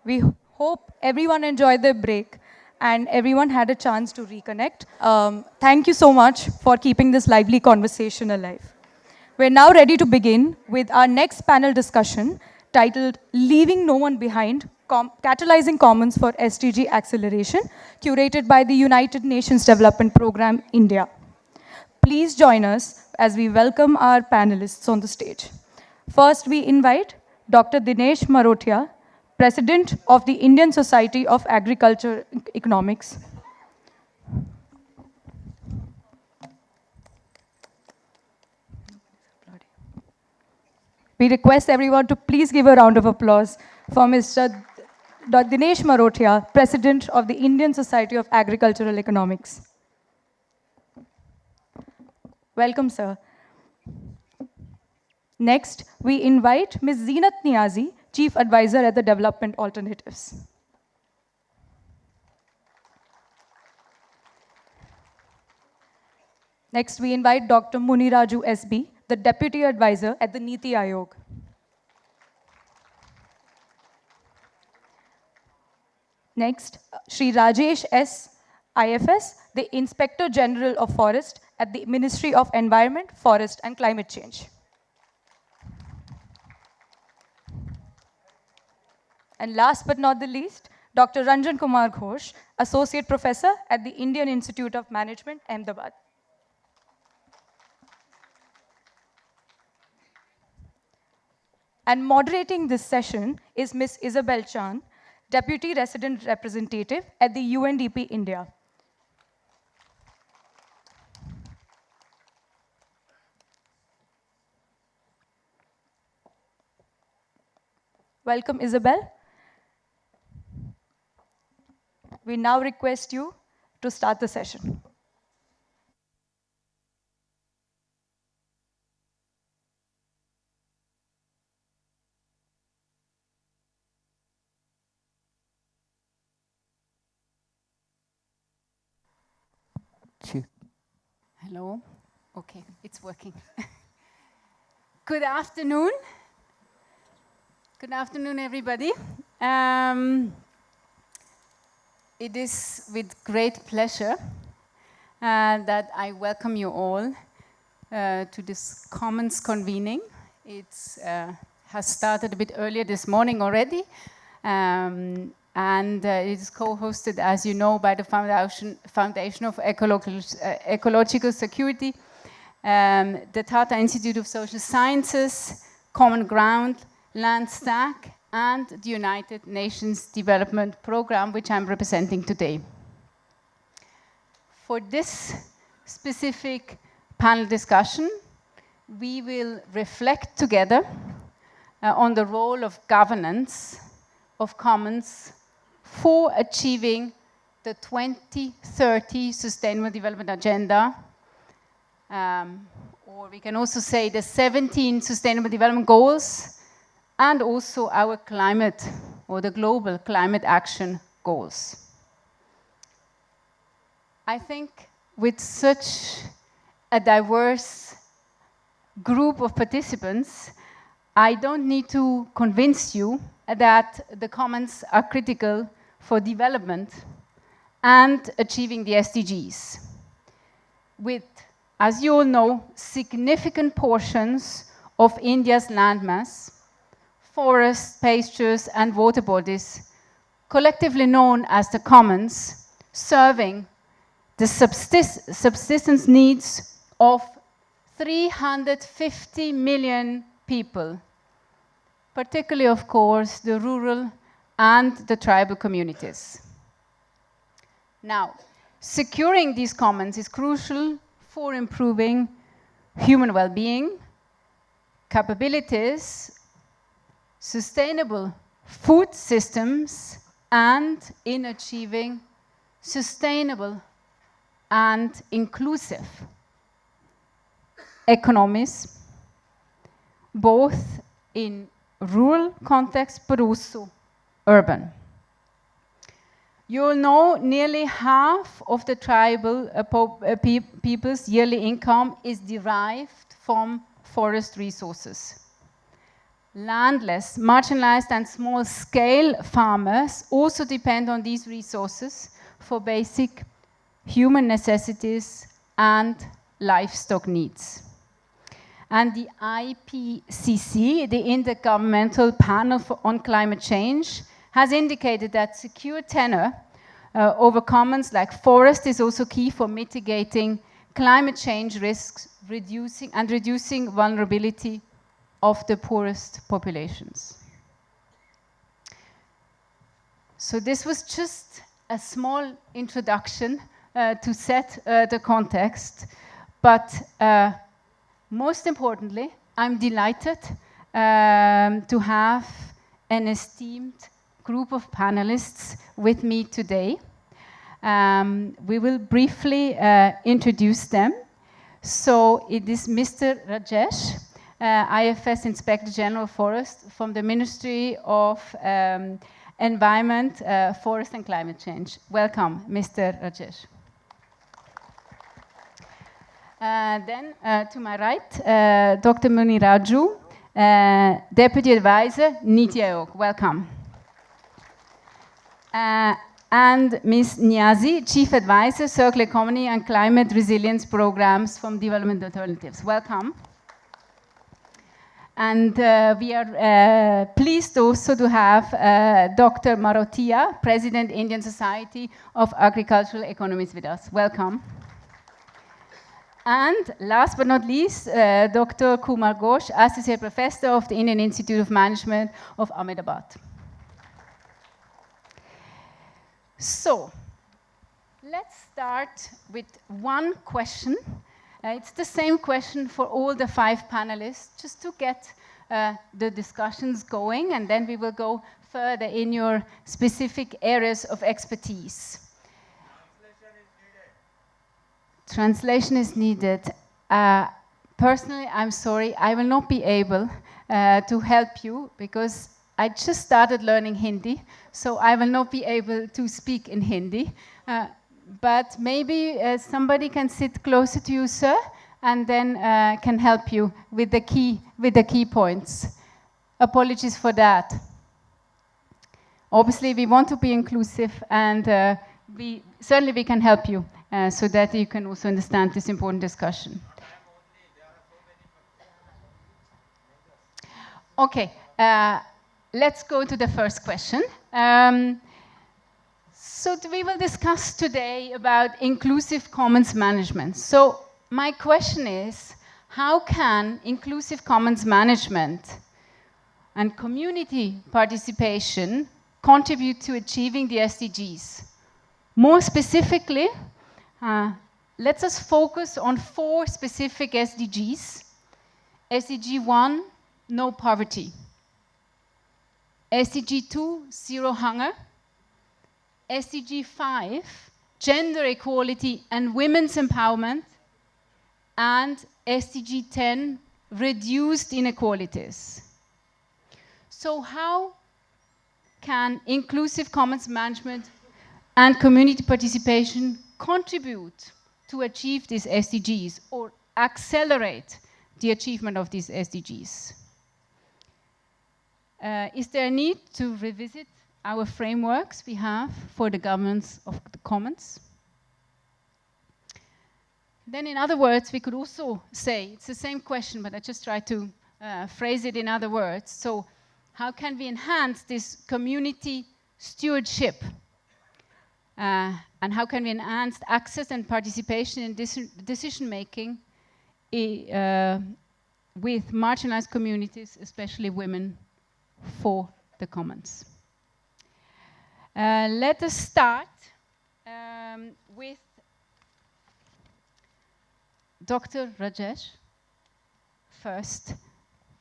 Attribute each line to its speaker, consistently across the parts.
Speaker 1: We hope everyone enjoyed their break and everyone had a chance to reconnect. Thank you so much for keeping this lively conversation alive. We're now ready to begin with our next panel discussion titled Leaving No One Behind, Catalyzing Commons for SDG Acceleration, curated by the United Nations Development Programme, India. Please join us as we welcome our panelists on the stage. First, we invite Dr. Dinesh Marothia, President of the Indian Society of Agriculture Economics. We request everyone to please give a round of applause for Mr. Dinesh Marothia, President of the Indian Society of Agricultural Economics. Welcome, sir. Next, we invite Ms. Zeenat Niazi, Chief Advisor at the Development Alternatives. Next, we invite Dr. Muniraju SB, the Deputy Advisor at the Niti Aayog. Next, Shri Rajesh S. IFS, the Inspector General of Forest at the Ministry of Environment, Forest and Climate Change. And last but not the least, Dr. Ranjan Kumar Ghosh, Associate Professor at the Indian Institute of Management, Ahmedabad. And moderating this session is Ms. Isabel Chan, Deputy Resident Representative at the UNDP India. Welcome, Isabel. We now request you to start the session.
Speaker 2: Hello. Okay, it's working. Good afternoon. Good afternoon, everybody. It is with great pleasure that I welcome you all to this Commons convening. It has started a bit earlier this morning already, and it is co-hosted, as you know, by the Foundation of Ecological Security, the Tata Institute of Social Sciences, Common Ground, Landstack, and the United Nations Development Programme, which I'm representing today. For this specific panel discussion, we will reflect together on the role of governance of commons for achieving the 2030 Sustainable Development Agenda, or we can also say the 17 Sustainable Development Goals, and also our climate, or the global climate action goals. I think with such a diverse group of participants, I don't need to convince you that the commons are critical for development and achieving the SDGs. With, as you all know, significant portions of India's landmass, forests, pastures, and water bodies, collectively known as the commons, serving the subsistence needs of 350 million people, particularly, of course, the rural and the tribal communities. Now, securing these commons is crucial for improving human well-being, capabilities, sustainable food systems, and in achieving sustainable and inclusive economies, both in rural context but also urban. You all know nearly half of the tribal people's yearly income is derived from forest resources. landless, marginalized and small-scale farmers also depend on these resources for basic human necessities and livestock needs. And the IPCC, the Intergovernmental Panel on Climate Change, has indicated that secure tenure over commons like forest is also key for mitigating climate change risks, reducing vulnerability of the poorest populations. So this was just a small introduction to set the context, but most importantly, I'm delighted to have an esteemed group of panelists with me today. We will briefly introduce them. So it is Mr. Rajesh, IFS Inspector General of Forest from the Ministry of Environment, Forest and Climate Change. Welcome, Mr. Rajesh. Then to my right, Dr. Muni Raju, Deputy Advisor, NITI Aayog. Welcome. And Ms. Niazi, Chief Advisor, Circular Economy and Climate Resilience Programs from Development Alternatives. Welcome. And we are pleased also to have Dr. Marotia, President, Indian Society of Agricultural Economies with us. Welcome. And last but not least, Dr. Kumar Ghosh, Associate Professor of the Indian Institute of Management of Ahmedabad. So, let's start with one question. It's the same question for all the 5 panelists, just to get the discussions going, and then we will go further in your specific areas of expertise. Translation is needed. Personally, I'm sorry, I will not be able to help you because I just started learning Hindi, so I will not be able to speak in Hindi. But maybe somebody can sit closer to you, sir, and then can help you with the key points. Apologies for that. Obviously, we want to be inclusive, and we can help you. So that you can also understand this important discussion. Okay, let's go to the first question. So we will discuss today about inclusive commons management. So my question is, how can inclusive commons management and community participation contribute to achieving the SDGs? More specifically, let us focus on 4 specific SDGs. SDG 1, no poverty. SDG 2, zero hunger. SDG 5, gender equality and women's empowerment. And SDG 10, reduced inequalities. So how can inclusive commons management and community participation contribute to achieve these SDGs or accelerate the achievement of these SDGs? Is there a need to revisit our frameworks we have for the governance of the commons? Then in other words, we could also say, it's the same question, but I just try to phrase it in other words. So how can we enhance this community stewardship? And how can we enhance access and participation in decision-making with marginalized communities, especially women, for the commons? Let us start with Dr. Rajesh first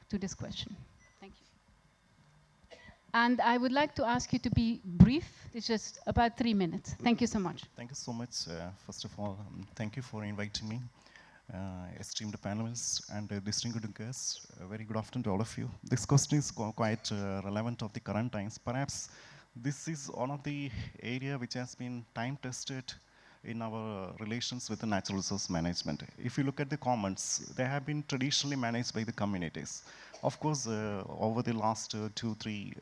Speaker 2: to this question. Thank you. And I would like to ask you to be brief. It's just about 3 minutes. Thank you so much.
Speaker 3: Thank you so much. First of all, thank you for inviting me, esteemed panelists and distinguished guests. Very good afternoon to all of you. This question is quite relevant of the current times. Perhaps this is one of the area which has been time tested in our relations with the natural resource management. If you look at the commons, they have been traditionally managed by the communities. Of course, over the last 2-3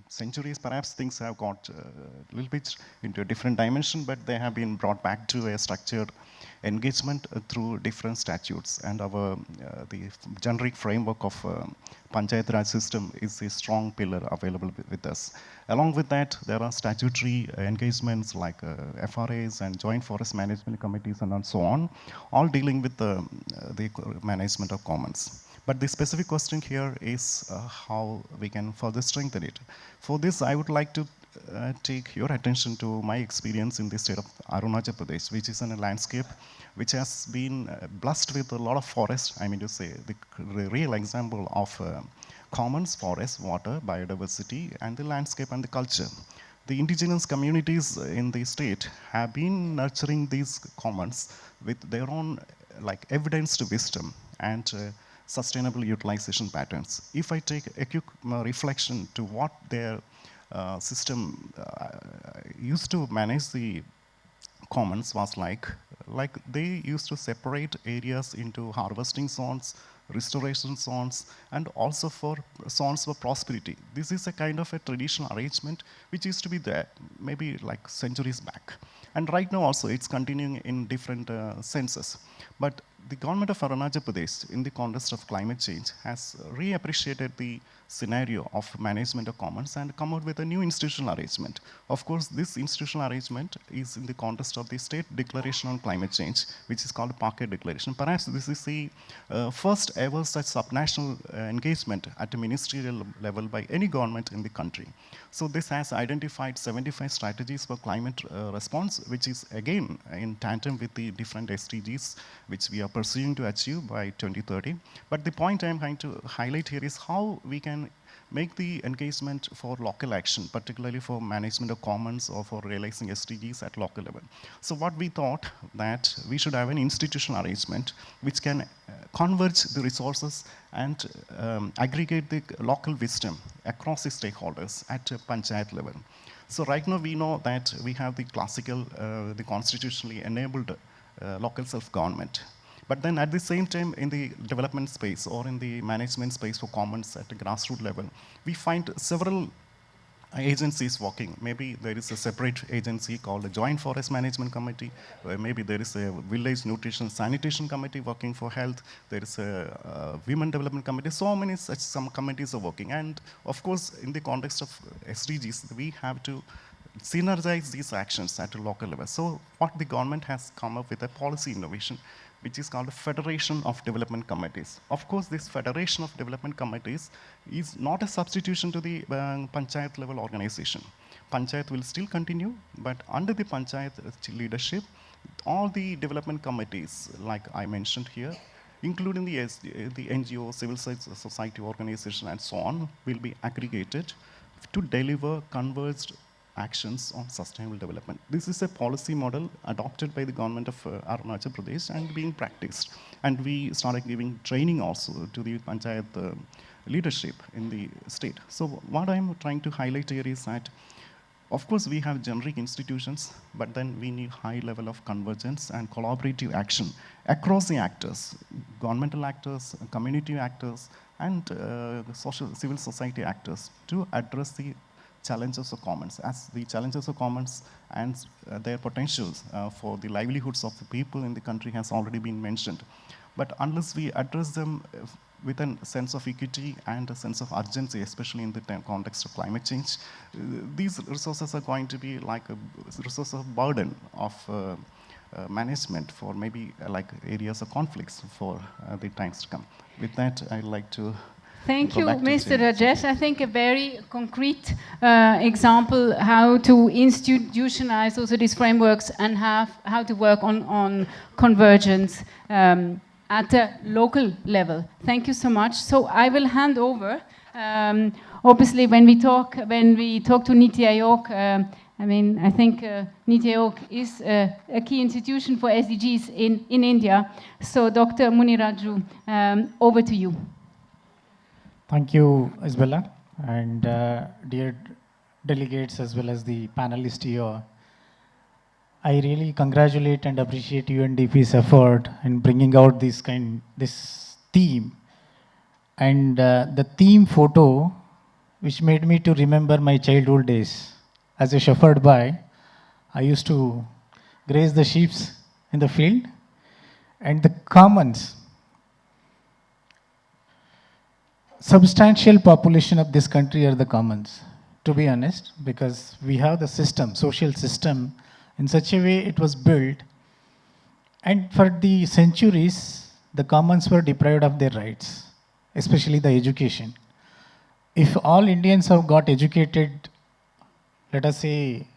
Speaker 3: centuries, perhaps things have got a little bit into a different dimension, but they have been brought back to a structured engagement through different statutes. And our the generic framework of Panchayat Raj system is a strong pillar available with us. Along with that, there are statutory engagements like FRAs and joint forest management committees and so on, all dealing with the management of commons. But the specific question here is how we can further strengthen it. For this, I would like to take your attention to my experience in the state of Arunachal Pradesh, which is in a landscape which has been blessed with a lot of forest. I mean to say, the real example of commons, forest, water, biodiversity, and the landscape and the culture. The indigenous communities in the state have been nurturing these commons with their own evidenced wisdom and sustainable utilization patterns. If I take a quick reflection to what their system used to manage the commons was like they used to separate areas into harvesting zones, restoration zones, and also for zones for prosperity. This is a kind of a traditional arrangement which used to be there maybe like centuries back. And right now also it's continuing in different senses. But the government of Arunachal Pradesh, in the context of climate change, has reappreciated the scenario of management of commons and come out with a new institutional arrangement. Of course, this institutional arrangement is in the context of the State Declaration on Climate Change, which is called Pocket Declaration. Perhaps this is the first ever such subnational engagement at a ministerial level by any government in the country. So this has identified 75 strategies for climate response, which is again in tandem with the different SDGs which we are pursuing to achieve by 2030. But the point I'm trying to highlight here is how we can make the engagement for local action, particularly for management of commons or for realizing SDGs at local level. So what we thought that we should have an institutional arrangement which can converge the resources and aggregate the local wisdom across the stakeholders at a panchayat level. So right now we know that we have the classical, the constitutionally enabled local self-government. But then at the same time, in the development space or in the management space for commons at a grassroots level, we find several agencies working. Maybe there is a separate agency called the Joint Forest Management Committee, or maybe there is a Village Nutrition Sanitation Committee working for health, there is a Women Development Committee, so many such some committees are working. And of course, in the context of SDGs, we have to synergize these actions at a local level. So what the government has come up with a policy innovation, which is called a Federation of Development Committees. Of course, this Federation of Development Committees is not a substitution to the Panchayat level organization. Panchayat will still continue, but under the Panchayat leadership, all the development committees, like I mentioned here, including the NGO, civil society organization, and so on, will be aggregated to deliver converged actions on sustainable development. This is a policy model adopted by the government of Arunachal Pradesh and being practiced. And we started giving training also to the Panchayat leadership in the state. So what I'm trying to highlight here is that, of course, we have generic institutions, but then we need high level of convergence and collaborative action across the actors, governmental actors, community actors, and civil society actors to address the challenges of commons, as the challenges of commons and their potentials for the livelihoods of the people in the country has already been mentioned. But unless we address them with a sense of equity and a sense of urgency, especially in the context of climate change, these resources are going to be like a resource of burden of management for maybe like areas of conflicts for the times to come. With that, I'd like to
Speaker 2: Thank you, Mr. Rajesh. I think a very concrete example how to institutionalize also these frameworks and how to work on convergence at a local level. Thank you so much. So I will hand over. Obviously, when we talk to Niti Aayog, I mean, I think Niti Aayog is a key institution for SDGs in India. So Dr. Muniraju, over to you.
Speaker 4: Thank you, Isabella, and dear delegates as well as the panelists here. I really congratulate and appreciate UNDP's effort in bringing out this theme. And the theme photo, which made me to remember my childhood days. As a shepherd boy, I used to graze the sheep in the field, and the commons, substantial population of this country are the commons, to be honest, because we have the system, social system, in such a way it was built. And for the centuries, the commons were deprived of their rights, especially the education. If all Indians have got educated, let us say,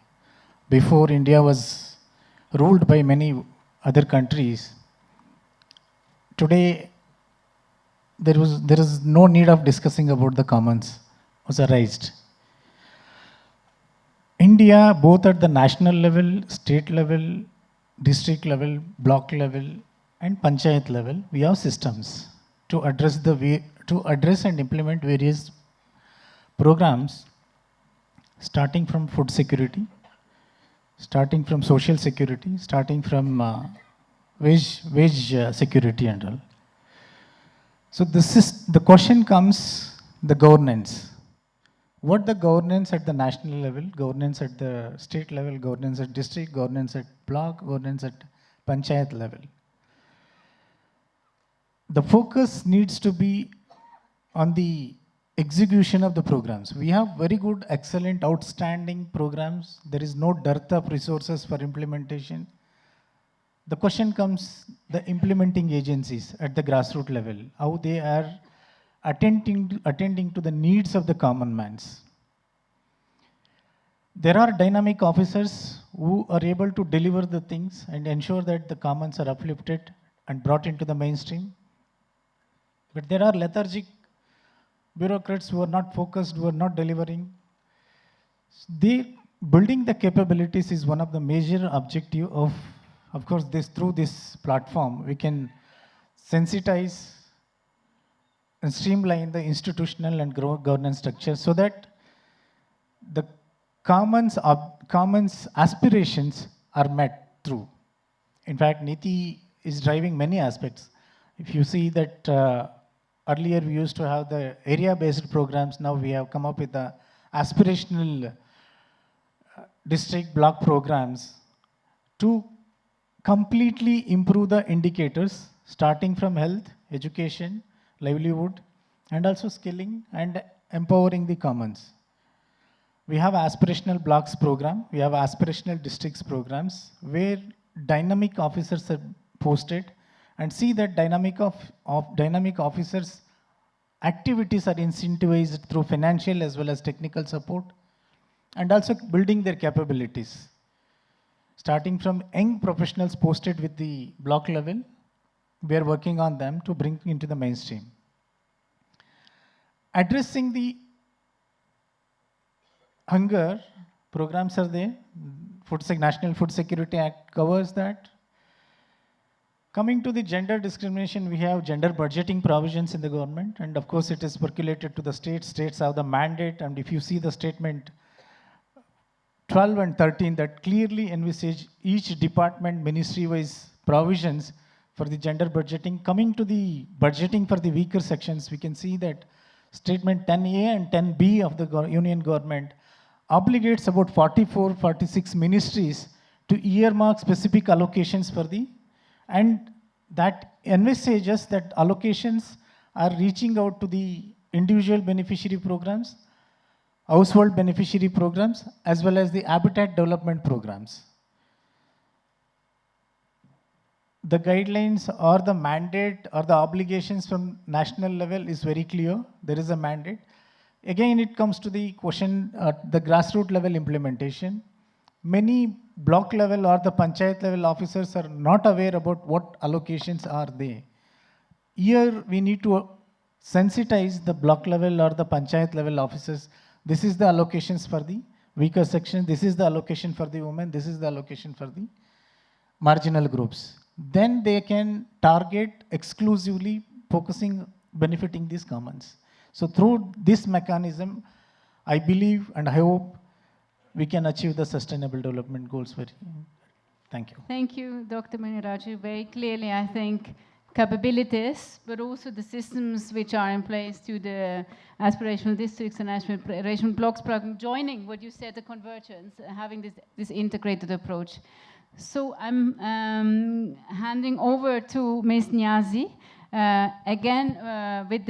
Speaker 4: before India was ruled by many other countries, today there is no need of discussing about the commons was arised. India, both at the national level, state level, district level, block level, and panchayat level, we have systems to address and implement various programs, starting from food security, starting from social security, starting from wage security and all. So the question comes, the governance. What the governance at the national level, governance at the state level, governance at district, governance at block, governance at panchayat level. The focus needs to be on the execution of the programs. We have very good, excellent, outstanding programs. There is no dearth of resources for implementation. The question comes, the implementing agencies at the grassroots level, how they are attending to the needs of the common mans. There are dynamic officers who are able to deliver the things and ensure that the commons are uplifted and brought into the mainstream. But there are lethargic bureaucrats who are not focused, who are not delivering. Building the capabilities is one of the major objective of course, through this platform, we can sensitize and streamline the institutional and governance structure so that the commons aspirations are met through. In fact, Niti is driving many aspects. If you see that earlier we used to have the area-based programs, now we have come up with the aspirational district block programs to completely improve the indicators, starting from health, education, livelihood, and also skilling and empowering the commons. We have aspirational blocks program, we have aspirational districts programs where dynamic officers are posted and see that dynamic officers activities are incentivized through financial as well as technical support and also building their capabilities. Starting from young professionals posted with the block level, we are working on them to bring into the mainstream. Addressing the hunger programs are there. National Food Security Act covers that. Coming to the gender discrimination, we have gender budgeting provisions in the government, and of course it is percolated to the states. States have the mandate, and if you see the statement 12 and 13 that clearly envisage each department ministry-wise provisions for the gender budgeting. Coming to the budgeting for the weaker sections, we can see that statement 10A and 10B of the union government obligates about 46 ministries to earmark specific allocations for and that envisages that allocations are reaching out to the individual beneficiary programs, household beneficiary programs, as well as the habitat development programs. The guidelines or the mandate or the obligations from national level is very clear. There is a mandate. Again, it comes to the question at the grassroots level implementation. Many block level or the panchayat level officers are not aware about what allocations are they. Here we need to sensitize the block level or the panchayat level officers. This is the allocations for the weaker section. This is the allocation for the women. This is the allocation for the marginal groups. Then they can target exclusively focusing, benefiting these commons. So through this mechanism, I believe and I hope we can achieve the sustainable development goals very. Thank you.
Speaker 2: Thank you, Dr. Muniraju. Very clearly, I think, capabilities, but also the systems which are in place to the aspirational districts and aspirational blocks program, joining what you said, the convergence, having this integrated approach. So I'm handing over to Ms. Niazi, again with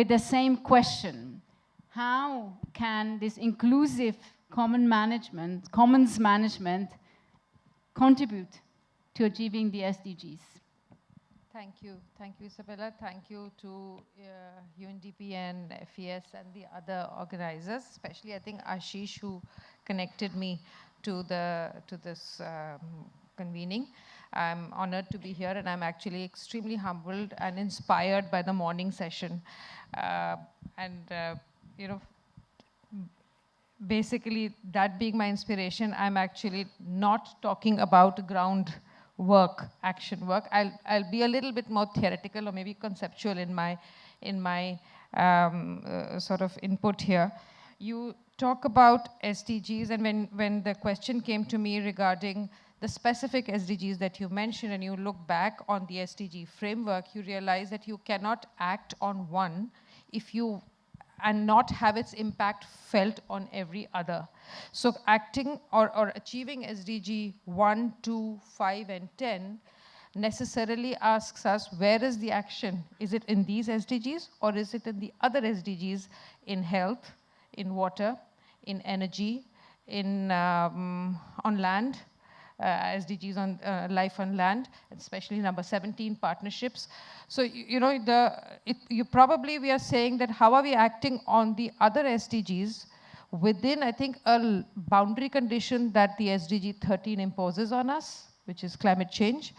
Speaker 2: the same question. How can this inclusive commons management contribute to achieving the SDGs?
Speaker 5: Thank you, Isabella. Thank you to UNDP and FES and the other organizers, especially I think Ashish, who connected me to this convening. I'm honored to be here, and I'm actually extremely humbled and inspired by the morning session. You know, basically that being my inspiration, I'm actually not talking about ground work, action work. I'll be a little bit more theoretical or maybe conceptual in my sort of input here. You talk about SDGs, and when the question came to me regarding the specific SDGs that you mentioned, and you look back on the SDG framework, you realize that you cannot act on one and not have its impact felt on every other. So acting or achieving SDG 1, 2, 5, and 10 necessarily asks us, where is the action? Is it in these SDGs, or is it in the other SDGs, in health, in water, in energy, on land, SDGs on life on land, especially number 17, partnerships. So, you know, we are saying that how are we acting on the other SDGs within, I think, a boundary condition that the SDG 13 imposes on us, which is climate change,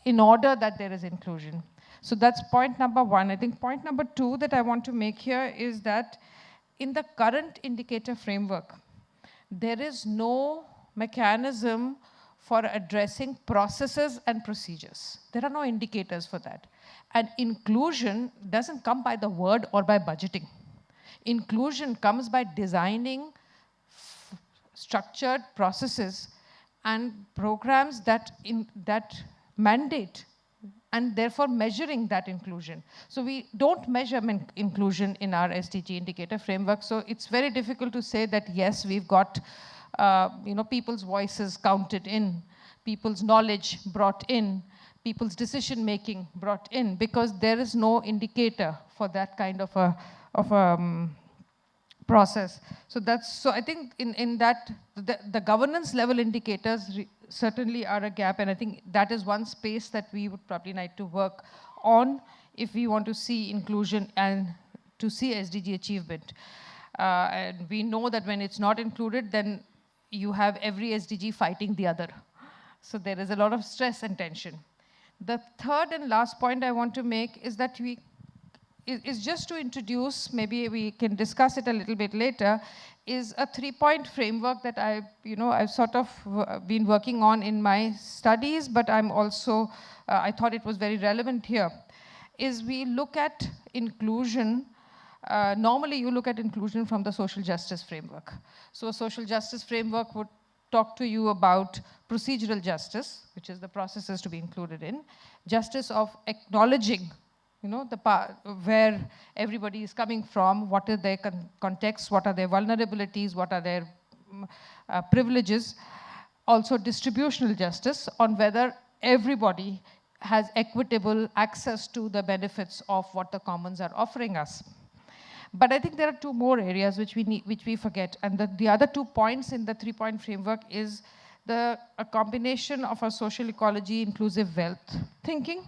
Speaker 5: in order that there is inclusion. So that's point number one. I think point number two that I want to make here is that in the current indicator framework, there is no mechanism for addressing processes and procedures. There are no indicators for that. And inclusion doesn't come by the word or by budgeting. Inclusion comes by designing structured processes and programs that mandate and therefore measuring that inclusion. So we don't measure inclusion in our SDG indicator framework. So it's very difficult to say that, yes, we've got people's voices counted in, people's knowledge brought in, people's decision-making brought in, because there is no indicator for that kind of a process. So I think in that, the governance level indicators certainly are a gap, and I think that is one space that we would probably need to work on if we want to see inclusion and to see SDG achievement. And we know that when it's not included, then you have every SDG fighting the other. So there is a lot of stress and tension. The third and last point I want to make is that is just to introduce, maybe we can discuss it a little bit later, is a 3-point framework that I've sort of been working on in my studies, but I'm also, I thought it was very relevant here, is we look at inclusion. Normally, you look at inclusion from the social justice framework. So a social justice framework would talk to you about procedural justice, which is the processes to be included in, justice of acknowledging, the part where everybody is coming from, what are their contexts, what are their vulnerabilities, what are their privileges. Also distributional justice on whether everybody has equitable access to the benefits of what the commons are offering us. But I think there are two more areas which we forget. And the other 2 points in the 3-point framework is a combination of a social ecology, inclusive wealth thinking,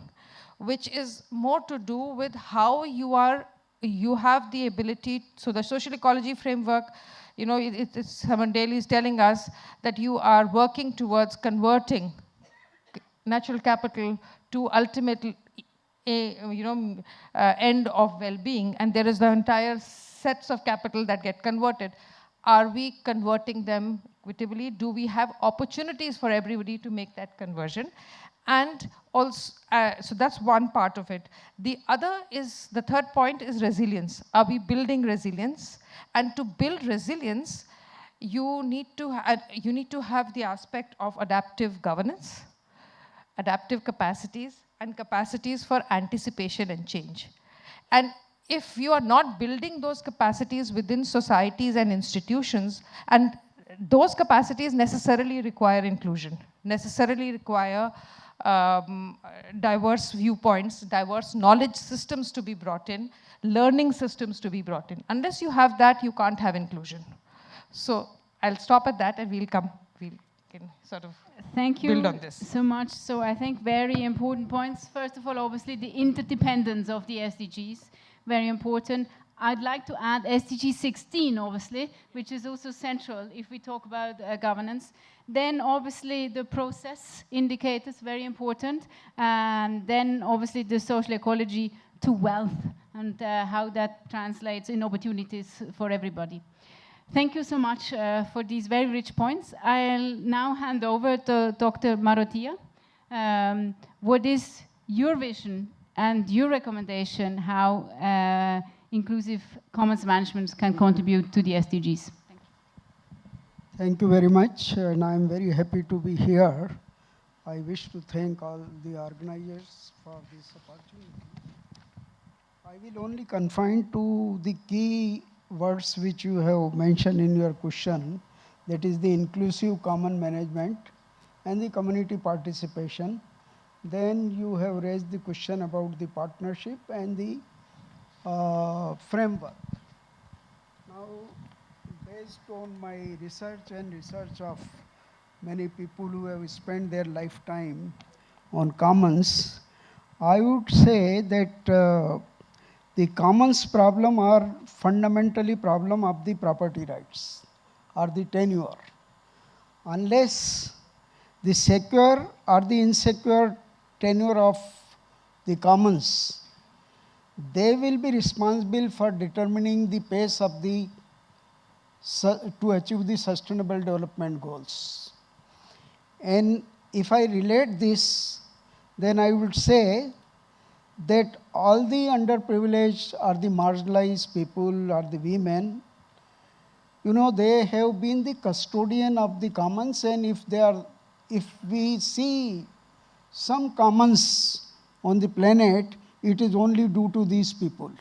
Speaker 5: which is more to do with how you have the ability. So the social ecology framework, Simon Daly is telling us that you are working towards converting natural capital to ultimately end of well-being, and there is the entire sets of capital that get converted. Are we converting them equitably? Do we have opportunities for everybody to make that conversion? And also, so that's one part of it. The third point is resilience. Are we building resilience? And to build resilience, you need to have the aspect of adaptive governance, adaptive capacities, and capacities for anticipation and change. And if you are not building those capacities within societies and institutions, and those capacities necessarily require inclusion, necessarily require diverse viewpoints, diverse knowledge systems to be brought in, learning systems to be brought in. Unless you have that, you can't have inclusion. So I'll stop at that and we can sort of
Speaker 2: Thank you
Speaker 5: build on this.
Speaker 2: so much. So I think very important points. First of all, obviously the interdependence of the SDGs, very important. I'd like to add SDG 16, obviously, which is also central if we talk about governance. Then obviously the process indicators, very important. And then obviously the social ecology to wealth and how that translates in opportunities for everybody. Thank you so much for these very rich points. I'll now hand over to Dr. Marotia. What is your vision and your recommendation how inclusive commons management can contribute to the SDGs? Thank you.
Speaker 6: Thank you very much, and I'm very happy to be here. I wish to thank all the organizers for this opportunity. I will only confine to the key words which you have mentioned in your question, that is the inclusive common management and the community participation. Then you have raised the question about the partnership and the framework. Now, based on my research and research of many people who have spent their lifetime on commons, I would say that the commons problem are fundamentally problem of the property rights or the tenure. Unless the secure or the insecure tenure of the commons, they will be responsible for determining the pace of the to achieve the sustainable development goals. And if I relate this, then I would say that all the underprivileged or the marginalized people or the women, you know, they have been the custodian of the commons, and if we see some commons on the planet, it is only due to these people.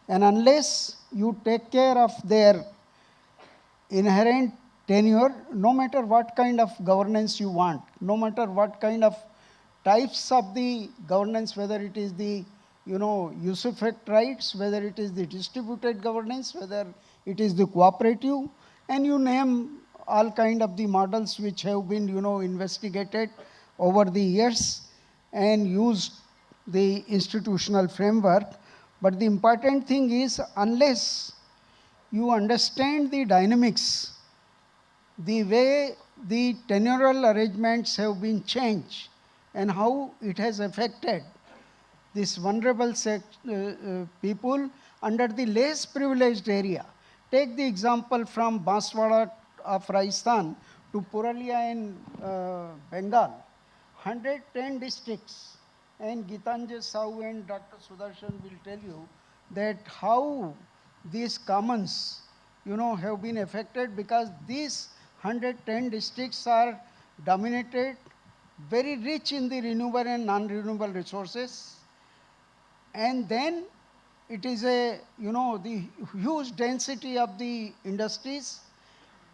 Speaker 6: And unless you take care of their inherent tenure, no matter what kind of governance you want, no matter what kind of types of the governance, whether it is the, usufruct rights, whether it is the distributed governance, whether it is the cooperative, and you name all kind of the models which have been, investigated over the years and used the institutional framework. But the important thing is, unless you understand the dynamics, the way the tenural arrangements have been changed, and how it has affected this vulnerable people under the less privileged area. Take the example from Banswara of Rajasthan to Purulia in Bengal, 110 districts. And Gitanjay Sahu and Dr. Sudarshan will tell you that how these commons, have been affected, because these 110 districts are dominated, very rich in the renewable and non-renewable resources. And then it is the huge density of the industries.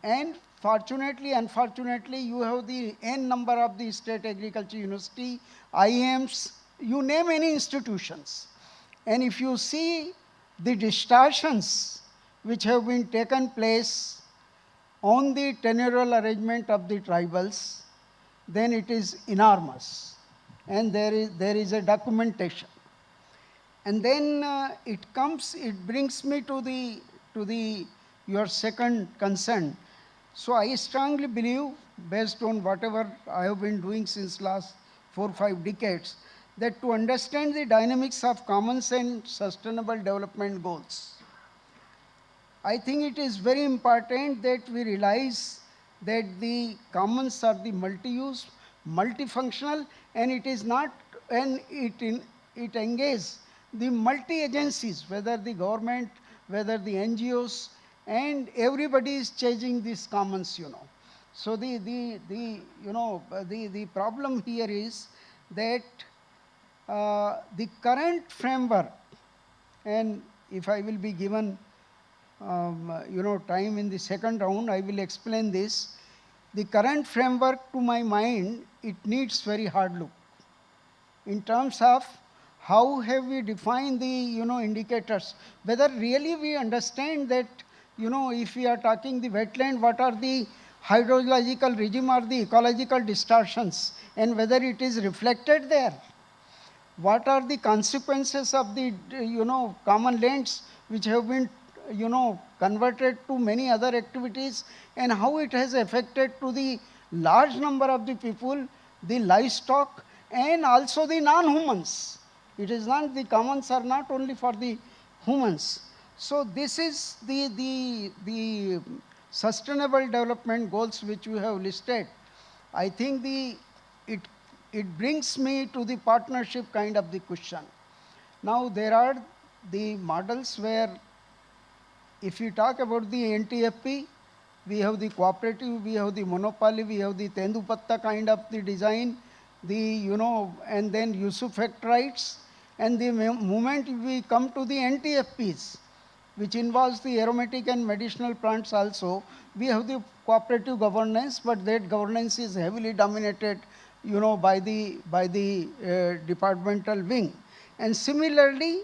Speaker 6: And fortunately, unfortunately, you have the n number of the state agriculture university, IIMs, you name any institutions. And if you see the distortions which have been taken place on the tenural arrangement of the tribals, then it is enormous. And there is a documentation. And then it brings me to your second concern. So I strongly believe, based on whatever I have been doing since last 4 or 5 decades, that to understand the dynamics of commons and sustainable development goals, I think it is very important that we realize that the commons are the multi-use, multifunctional, and it is not, and it engages the multi-agencies, whether the government, whether the NGOs, and everybody is chasing these commons, So the problem here is that the current framework, and if I will be given time in the second round, I will explain this. The current framework, to my mind, it needs very hard look in terms of how have we defined the indicators, whether really we understand that if we are talking the wetland, what are the hydrological regime or the ecological distortions, and whether it is reflected there. What are the consequences of the common lands which have been converted to many other activities, and how it has affected to the large number of the people, the livestock, and also the non-humans. It is not, the commons are not only for the humans. So this is the sustainable development goals which we have listed. I think it brings me to the partnership kind of the question. Now there are the models where, if you talk about the NTFP, we have the cooperative, we have the monopoly, we have the Tendupatta kind of the design, and then use effect rights. And the moment we come to the NTFPs, which involves the aromatic and medicinal plants also, we have the cooperative governance, but that governance is heavily dominated, by the departmental wing. And similarly,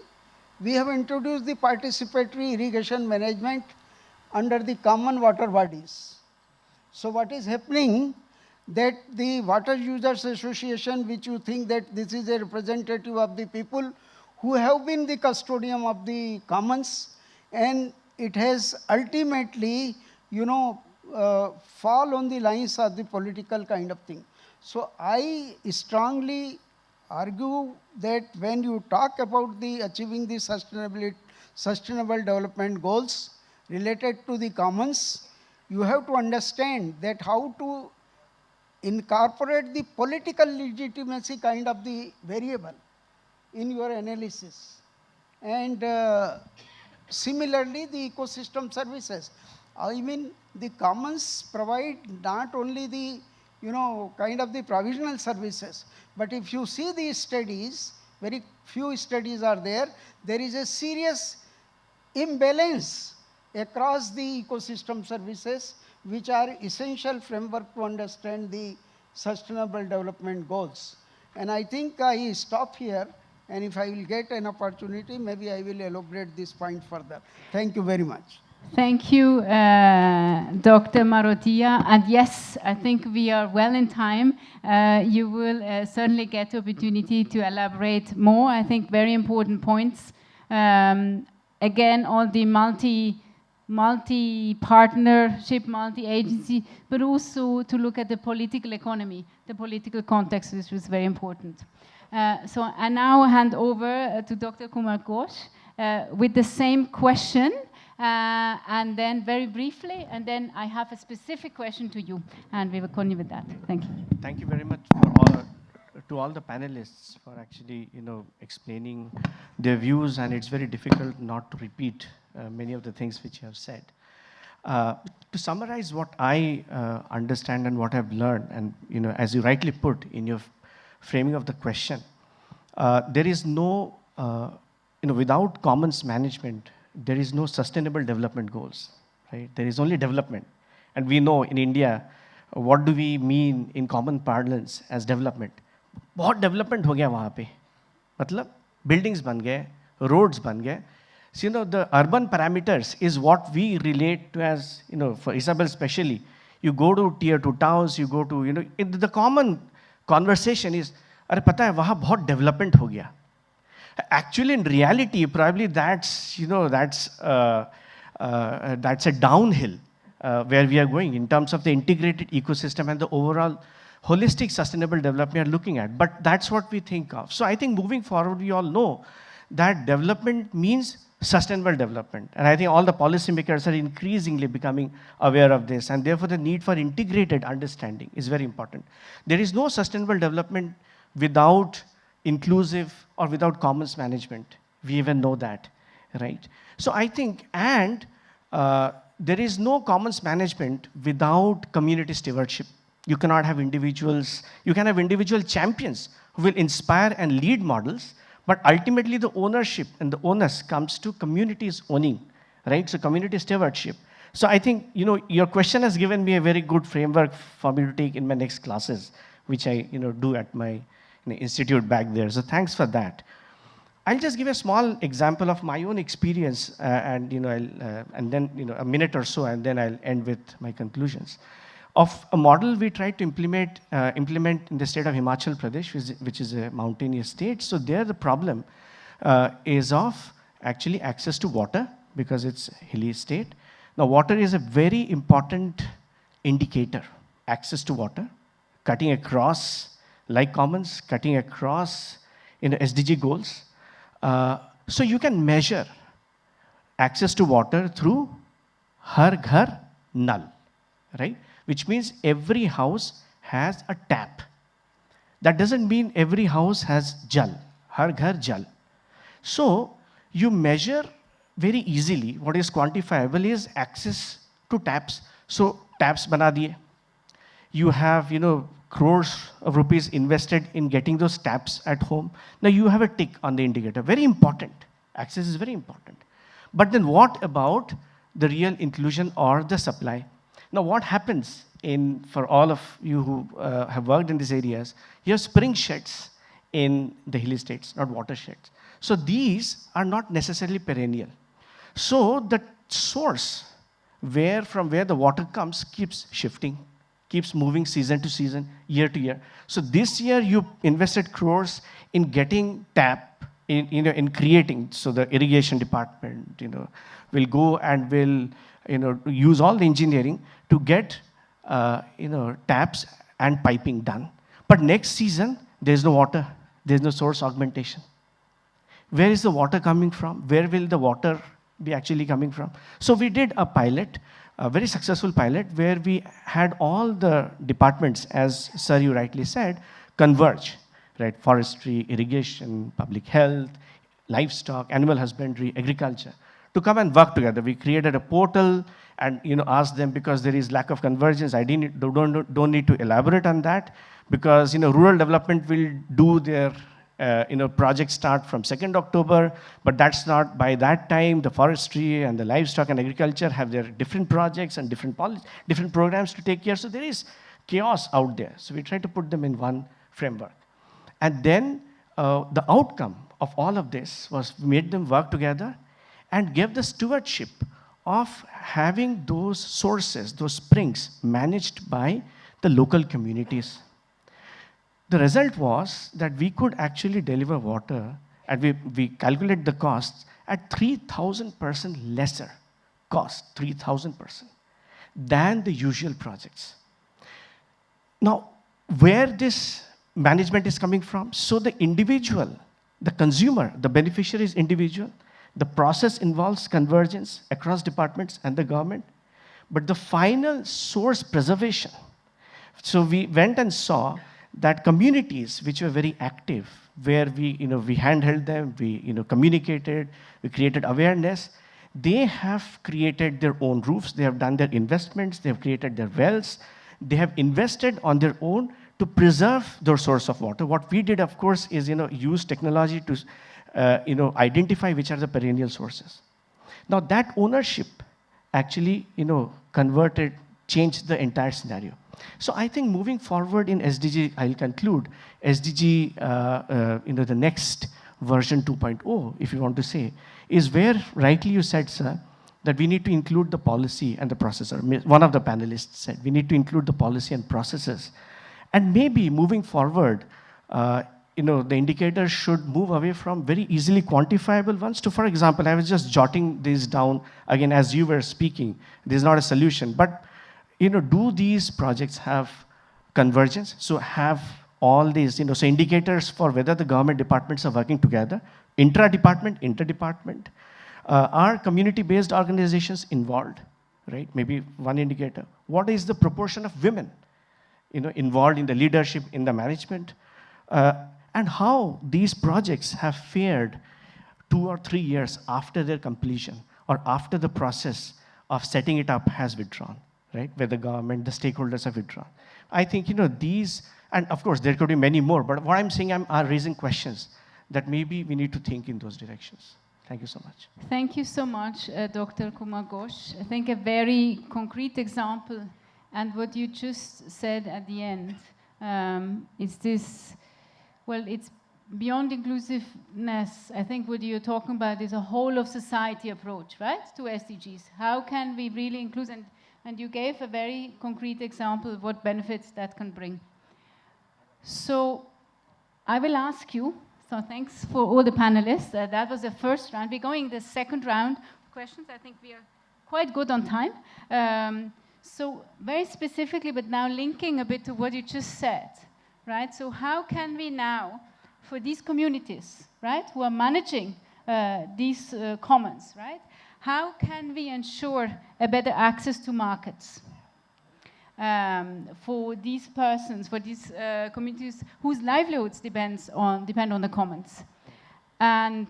Speaker 6: we have introduced the participatory irrigation management under the common water bodies. So what is happening, that the Water Users Association, which you think that this is a representative of the people who have been the custodian of the commons, and it has ultimately, fall on the lines of the political kind of thing. So I strongly argue that when you talk about the achieving the sustainable development goals related to the commons, you have to understand that how to incorporate the political legitimacy kind of the variable in your analysis. And similarly, the ecosystem services. I mean, the commons provide not only the kind of the provisional services, but if you see these studies, very few studies are there, there is a serious imbalance across the ecosystem services, which are essential framework to understand the sustainable development goals. And I think I stop here, and if I will get an opportunity, maybe I will elaborate this point further. Thank you very much.
Speaker 2: Thank you, Dr. Marotia. And yes, I think we are well in time. You will certainly get the opportunity to elaborate more. I think very important points. Again, all the multi-partnership, multi-agency, but also to look at the political economy, the political context, which was very important. So I now hand over to Dr. Kumar Ghosh with the same question. And then very briefly, and then I have a specific question to you, and we will continue with that. Thank you.
Speaker 7: Thank you very much to all the panelists for actually, explaining their views, and it's very difficult not to repeat many of the things which you have said. To summarize what I understand and what I've learned, and as you rightly put in your framing of the question, there is no, without commons management, there is no sustainable development goals, right? There is only development. And we know in India, what do we mean in common parlance as development? बहुत development हो गया वहाँ पे, मतलब buildings बन गए, roads बन गए. So, the urban parameters is what we relate to as, for Isabel especially, you go to tier 2 towns, you go to, the common conversation is, अरे पता है वहाँ बहुत development हो गया. Actually, in reality, probably that's a downhill where we are going in terms of the integrated ecosystem and the overall holistic sustainable development we are looking at. But that's what we think of. So I think moving forward, we all know that development means sustainable development. And I think all the policymakers are increasingly becoming aware of this. And therefore, the need for integrated understanding is very important. There is no sustainable development without inclusive or without commons management. We even know that, right? So I think, and there is no commons management without community stewardship. You cannot have individuals, you can have individual champions who will inspire and lead models, but ultimately the ownership and the onus comes to communities owning, right? So community stewardship. So I think, your question has given me a very good framework for me to take in my next classes, which I, do at my institute back there. So thanks for that. I'll just give a small example of my own experience, and then a minute or so, and then I'll end with my conclusions. Of a model we tried to implement in the state of Himachal Pradesh, which is a mountainous state. So there the problem is of actually access to water, because it's a hilly state. Now water is a very important indicator. Access to water, cutting across, like commons, cutting across SDG goals. So you can measure access to water through Har Ghar Nal, right? Which means every house has a tap. That doesn't mean every house has Jal, Har Ghar Jal. So you measure very easily. What is quantifiable is access to taps. So taps bana diye. You have, crores of rupees invested in getting those taps at home. Now you have a tick on the indicator. Very important. Access is very important. But then what about the real inclusion or the supply? Now what happens for all of you who have worked in these areas, you have spring sheds in the hilly states, not watersheds. So these are not necessarily perennial. So the source from where the water comes keeps shifting, keeps moving season to season, year to year. So this year you invested crores in getting tap, in creating. So the irrigation department, will go and will, use all the engineering to get, taps and piping done. But next season there's no water, there's no source augmentation. Where is the water coming from? Where will the water be actually coming from? So we did a pilot, a very successful pilot, where we had all the departments, as sir you rightly said, converge, right? Forestry, irrigation, public health, livestock, animal husbandry, agriculture, to come and work together. We created a portal and asked them, because there is lack of convergence. I don't need to elaborate on that, because rural development will do their project start from 2nd October, but that's not, by that time, the forestry and the livestock and agriculture have their different projects and different programs to take care. So there is chaos out there. So we try to put them in one framework. And then the outcome of all of this was we made them work together and gave the stewardship of having those sources, those springs, managed by the local communities. The result was that we could actually deliver water, and we calculate the costs at 3,000% lesser cost, 3,000%, than the usual projects. Now, where this management is coming from? So the individual, the consumer, the beneficiary is individual. The process involves convergence across departments and the government. But the final source preservation. So we went and saw that communities which were very active, where we handheld them, we communicated, we created awareness, they have created their own roofs, they have done their investments, they have created their wells, they have invested on their own to preserve their source of water. What we did, of course, is use technology to identify which are the perennial sources. Now that ownership actually changed the entire scenario. So I think moving forward in SDG, I'll conclude, SDG, the next version 2.0, if you want to say, is where rightly you said, sir, that we need to include the policy and the processor. One of the panelists said, we need to include the policy and processes. And maybe moving forward, the indicators should move away from very easily quantifiable ones to, for example, I was just jotting these down, again, as you were speaking, this is not a solution, but do these projects have convergence? So have all these, so indicators for whether the government departments are working together, intra-department, inter-department. Are community-based organizations involved, right? Maybe one indicator. What is the proportion of women, involved in the leadership, in the management? And how these projects have fared 2 or 3 years after their completion or after the process of setting it up has withdrawn, right? Where the government, the stakeholders have withdrawn. I think, these, and of course, there could be many more, but what I'm saying, are raising questions that maybe we need to think in those directions. Thank you so much.
Speaker 2: Thank you so much, Dr. Kumar Ghosh. I think a very concrete example, and what you just said at the end, is this, well, it's beyond inclusiveness. I think what you're talking about is a whole of society approach, right, to SDGs. How can we really include, and you gave a very concrete example of what benefits that can bring. So I will ask you, so thanks for all the panelists. That was the first round. We're going the second round of questions. I think we are quite good on time. So very specifically, but now linking a bit to what you just said, right? So how can we now, for these communities, right, who are managing these commons, right, how can we ensure a better access to markets for these persons, for these communities whose livelihoods depend on the commons? And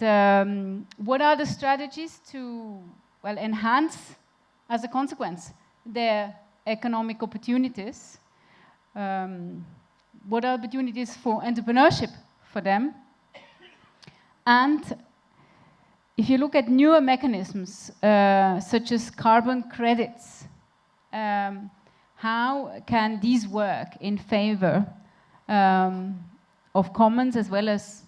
Speaker 2: what are the strategies to, well, enhance, as a consequence, their economic opportunities? What are opportunities for entrepreneurship for them? And if you look at newer mechanisms, such as carbon credits, how can these work in favor of commons as well as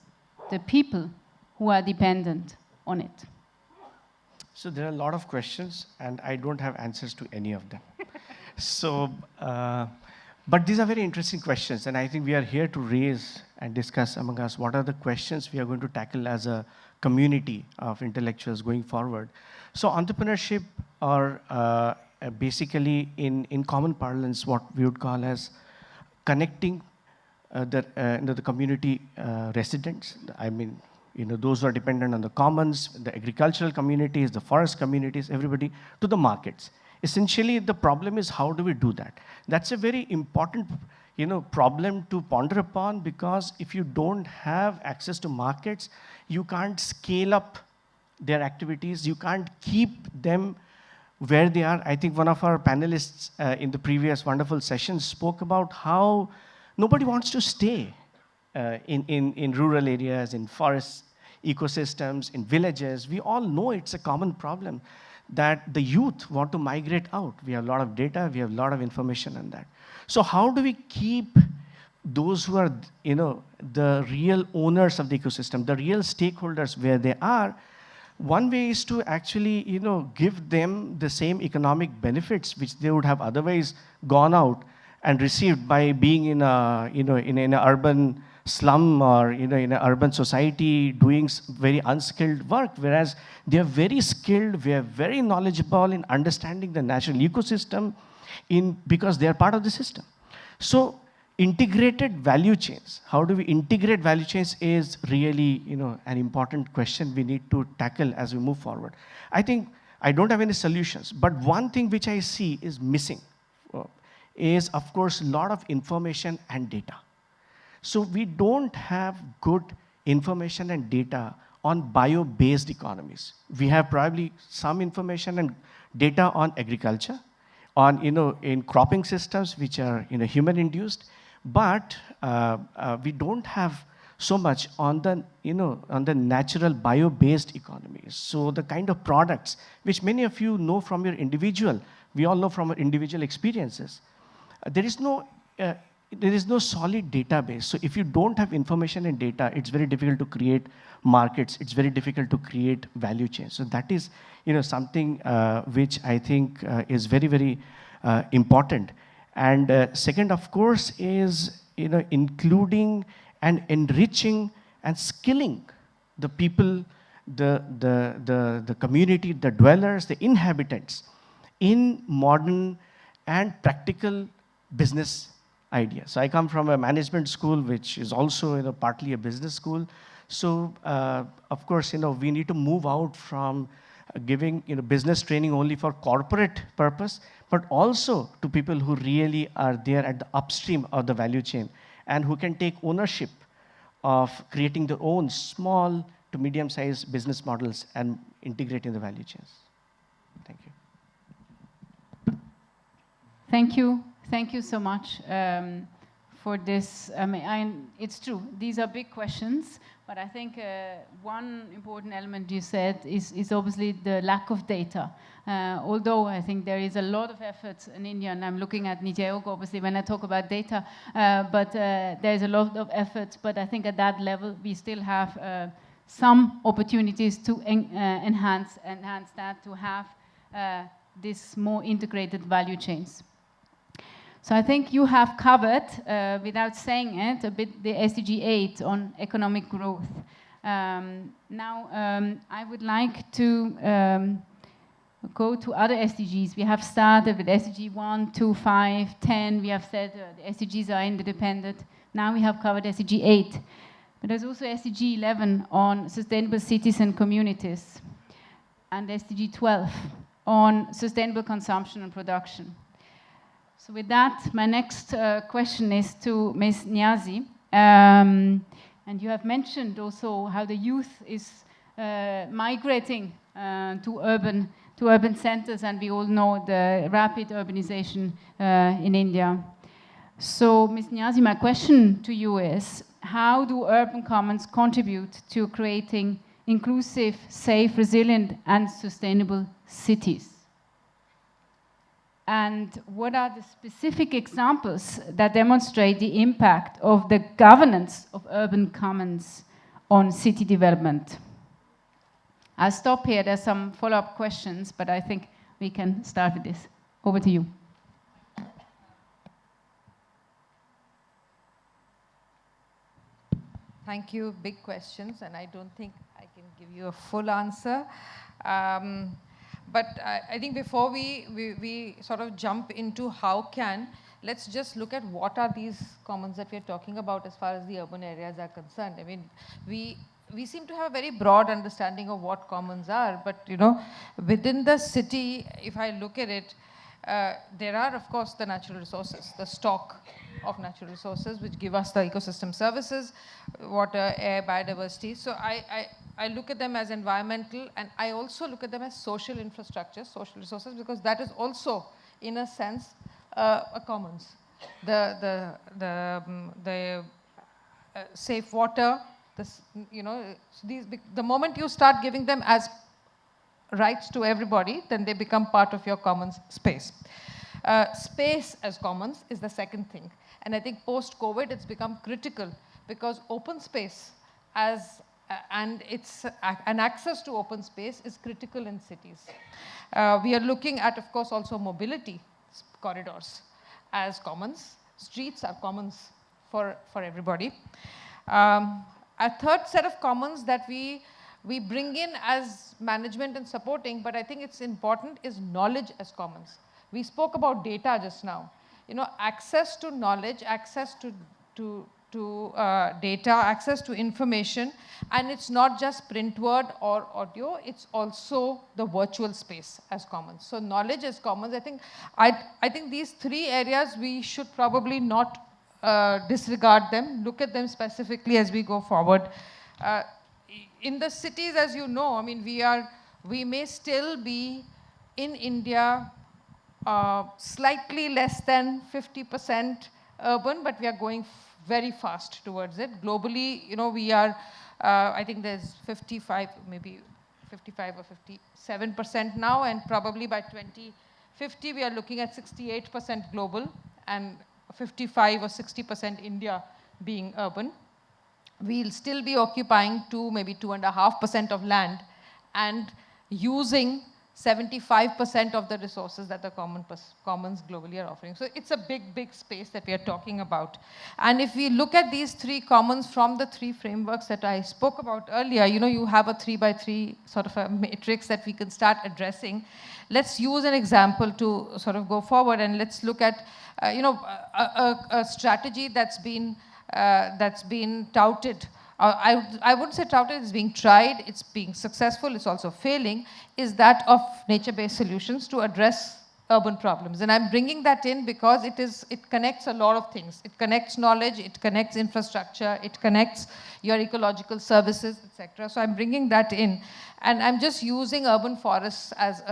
Speaker 2: the people who are dependent on it?
Speaker 7: So there are a lot of questions, and I don't have answers to any of them. So, but these are very interesting questions, and I think we are here to raise and discuss among us what are the questions we are going to tackle as a community of intellectuals going forward. So entrepreneurship, or basically in common parlance, what we would call as connecting the community residents. I mean, those who are dependent on the commons, the agricultural communities, the forest communities, everybody, to the markets. Essentially, the problem is, how do we do that? That's a very important, problem to ponder upon, because if you don't have access to markets, you can't scale up their activities, you can't keep them where they are. I think one of our panelists in the previous wonderful sessions spoke about how nobody wants to stay in rural areas, in forest ecosystems, in villages. We all know it's a common problem that the youth want to migrate out. We have a lot of data, we have a lot of information on that. So how do we keep those who are, the real owners of the ecosystem, the real stakeholders where they are? One way is to actually, give them the same economic benefits which they would have otherwise gone out and received by being in a, in an urban slum, or in an urban society doing very unskilled work, whereas they are very skilled, they are very knowledgeable in understanding the natural ecosystem because they are part of the system. So integrated value chains, how do we integrate value chains, is really an important question we need to tackle as we move forward. I think I don't have any solutions, but one thing which I see is missing is, of course, a lot of information and data. So we don't have good information and data on bio-based economies. We have probably some information and data on agriculture, on in cropping systems which are human-induced, but we don't have so much on the on the natural bio-based economies. So the kind of products which many of you know from your individual, we all know from our individual experiences. There is no solid database. So if you don't have information and data, it's very difficult to create markets. It's very difficult to create value chains. So that is, something which I think is very, very important. And second, of course, is, including and enriching and skilling the people, the community, the dwellers, the inhabitants in modern and practical business ideas. So I come from a management school, which is also partly a business school. So of course, we need to move out from giving business training only for corporate purpose, but also to people who really are there at the upstream of the value chain and who can take ownership of creating their own small to medium-sized business models and integrate in the value chains. Thank you.
Speaker 2: Thank you. Thank you so much for this. I mean, it's true. These are big questions, but I think one important element you said is obviously the lack of data. Although I think there is a lot of efforts in India, and I'm looking at Niti Aayog obviously when I talk about data, but there is a lot of efforts, but I think at that level we still have some opportunities to enhance that, to have this more integrated value chains. So I think you have covered, without saying it, a bit the SDG 8 on economic growth. Now, I would like to go to other SDGs. We have started with SDG 1, 2, 5, 10. We have said the SDGs are interdependent. Now we have covered SDG 8. But there's also SDG 11 on sustainable cities and communities, and SDG 12 on sustainable consumption and production. So with that, my next question is to Ms. Niazi. And you have mentioned also how the youth is migrating to urban centers, and we all know the rapid urbanization in India. So, Ms. Niazi, my question to you is, how do urban commons contribute to creating inclusive, safe, resilient, and sustainable cities? And what are the specific examples that demonstrate the impact of the governance of urban commons on city development? I'll stop here. There's some follow-up questions, but I think we can start with this. Over to you.
Speaker 5: Thank you. Big questions, and I don't think I can give you a full answer. But I think before we sort of jump into how can, let's just look at what are these commons that we're talking about as far as the urban areas are concerned. I mean, we seem to have a very broad understanding of what commons are, but you know, within the city, if I look at it, there are, of course, the natural resources, the stock of natural resources, which give us the ecosystem services, water, air, biodiversity. So I look at them as environmental, and I also look at them as social infrastructure, social resources, because that is also, in a sense, a commons. The safe water, you know, the moment you start giving them as rights to everybody, then they become part of your commons space. Space as commons is the second thing. And I think post-COVID, it's become critical because open space and access to open space is critical in cities. We are looking at, of course, also mobility corridors as commons. Streets are commons for everybody. A third set of commons that we bring in as management and supporting, but I think it's important, is knowledge as commons. We spoke about data just now. You know, access to knowledge, access to data, access to information, and it's not just print word or audio, it's also the virtual space as commons. So knowledge as commons, I think these three areas we should probably not disregard them, look at them specifically as we go forward. In the cities, as you know, I mean, we may still be in India slightly less than 50% urban, but we are going very fast towards it. Globally, you know, we are, I think there's 55, maybe 55 or 57% now, and probably by 2050, we are looking at 68% global and 55 or 60% India being urban. We'll still be occupying maybe 2.5% of land and using 75% of the resources that the commons globally are offering. So it's a big, big space that we are talking about. And if we look at these three commons from the three frameworks that I spoke about earlier, you know, you have a 3x3 sort of a matrix that we can start addressing. Let's use an example to sort of go forward, and let's look at, you know, a strategy that's been touted. I wouldn't say touted, it's being tried, it's being successful, it's also failing, is that of nature-based solutions to address urban problems. And I'm bringing that in because it connects a lot of things. It connects knowledge, it connects infrastructure, it connects your ecological services, etc. So I'm bringing that in. And I'm just using urban forests as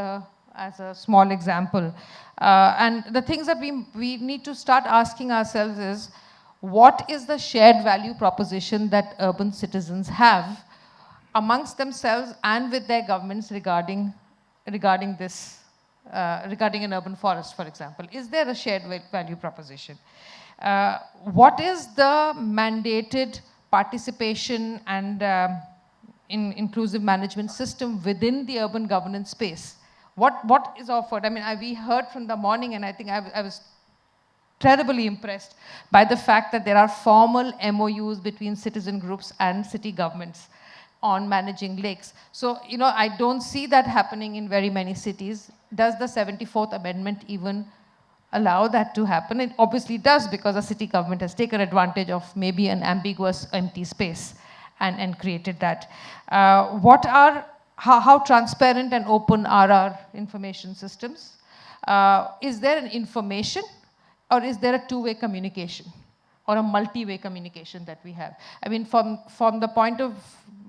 Speaker 5: as a small example. And the things that we need to start asking ourselves is, what is the shared value proposition that urban citizens have amongst themselves and with their governments regarding this, regarding an urban forest, for example? Is there a shared value proposition? What is the mandated participation and in inclusive management system within the urban governance space? What is offered? I mean, we heard from the morning, and I think I was terribly impressed by the fact that there are formal MOUs between citizen groups and city governments on managing lakes. So, you know, I don't see that happening in very many cities. Does the 74th Amendment even allow that to happen? It obviously does, because the city government has taken advantage of maybe an ambiguous empty space and created that. How transparent and open are our information systems? Is there an information, or is there a two-way communication or a multi-way communication that we have? I mean, from the point of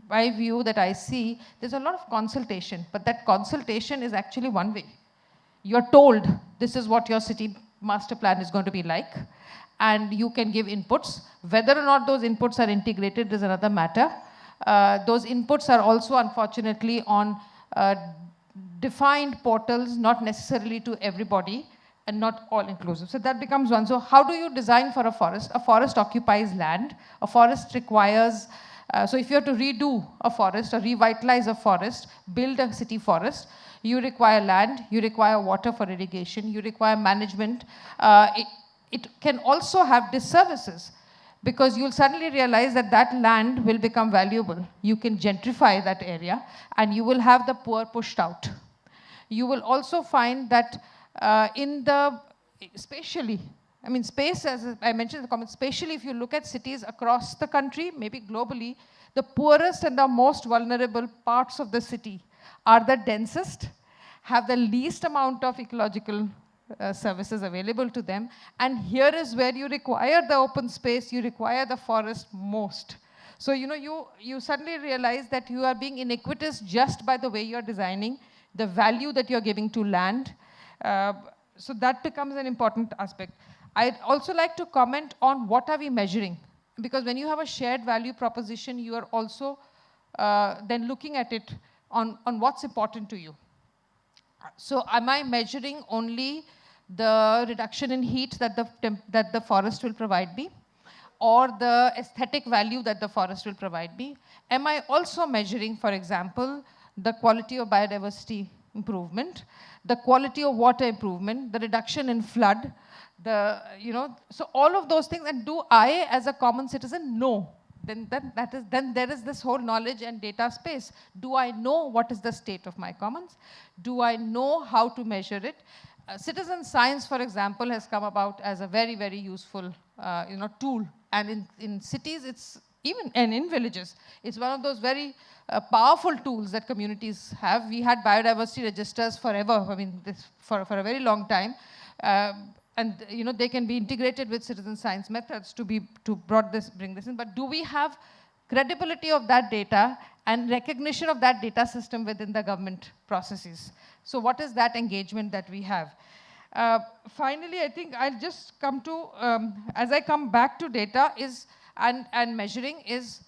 Speaker 5: my view that I see, there's a lot of consultation, but that consultation is actually one way. You're told this is what your city master plan is going to be like, and you can give inputs. Whether or not those inputs are integrated is another matter. Those inputs are also, unfortunately, on defined portals, not necessarily to everybody, and not all inclusive. So that becomes one. So how do you design for a forest? A forest occupies land. A forest requires, so if you have to redo a forest or revitalize a forest, build a city forest, you require land, you require water for irrigation, you require management. It can also have disservices, because you'll suddenly realize that that land will become valuable. You can gentrify that area, and you will have the poor pushed out. You will also find that spatially, I mean, space, as I mentioned in the comments, spatially, if you look at cities across the country, maybe globally, the poorest and the most vulnerable parts of the city are the densest, have the least amount of ecological services available to them. And here is where you require the open space, you require the forest most. So, you know, you suddenly realize that you are being iniquitous just by the way you're designing, the value that you're giving to land. So that becomes an important aspect. I'd also like to comment on what are we measuring, because when you have a shared value proposition, you are also then looking at it on what's important to you. So am I measuring only the reduction in heat that the forest will provide me, or the aesthetic value that the forest will provide me? Am I also measuring, for example, the quality of biodiversity improvement, the quality of water improvement, the reduction in flood, so all of those things? And do I, as a common citizen, know? Then there is this whole knowledge and data space. Do I know what is the state of my commons? Do I know how to measure it? Citizen science, for example, has come about as a very, very useful tool. And in cities, and in villages, it's one of those very powerful tools that communities have. We had biodiversity registers forever, I mean, for a very long time. And they can be integrated with citizen science methods to bring this in. But do we have credibility of that data and recognition of that data system within the government processes? So what is that engagement that we have? Finally, I think I'll just come to, as I come back to data and measuring, is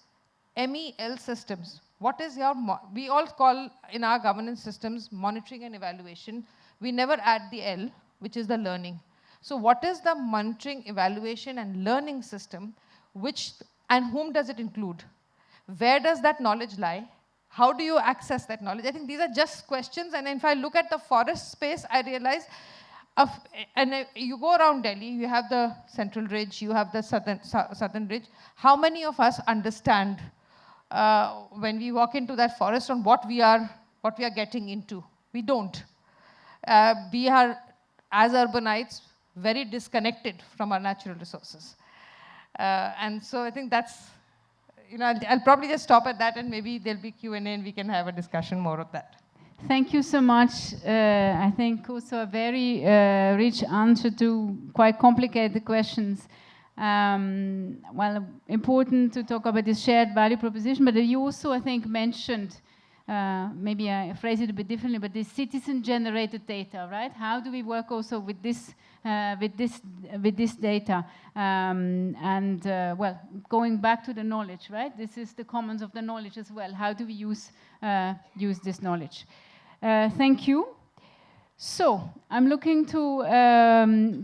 Speaker 5: MEL systems. What is we all call in our governance systems monitoring and evaluation. We never add the L, which is the learning. So what is the monitoring, evaluation, and learning system, and whom does it include? Where does that knowledge lie? How do you access that knowledge? I think these are just questions. And if I look at the forest space, I realize, you go around Delhi, you have the Central Ridge, you have the Southern Ridge. How many of us understand when we walk into that forest on what we are getting into? We don't. We are, as urbanites, very disconnected from our natural resources. And so I think that's, I'll probably just stop at that, and maybe there'll be Q&A and we can have a discussion more of that.
Speaker 2: Thank you so much. I think also a very rich answer to quite complicated questions. Well, important to talk about this shared value proposition, but you also, I think, mentioned maybe I phrase it a bit differently, but this citizen-generated data, right? How do we work also with this data? Well, going back to the knowledge, right? This is the commons of the knowledge as well. How do we use this knowledge? Thank you. So I'm looking to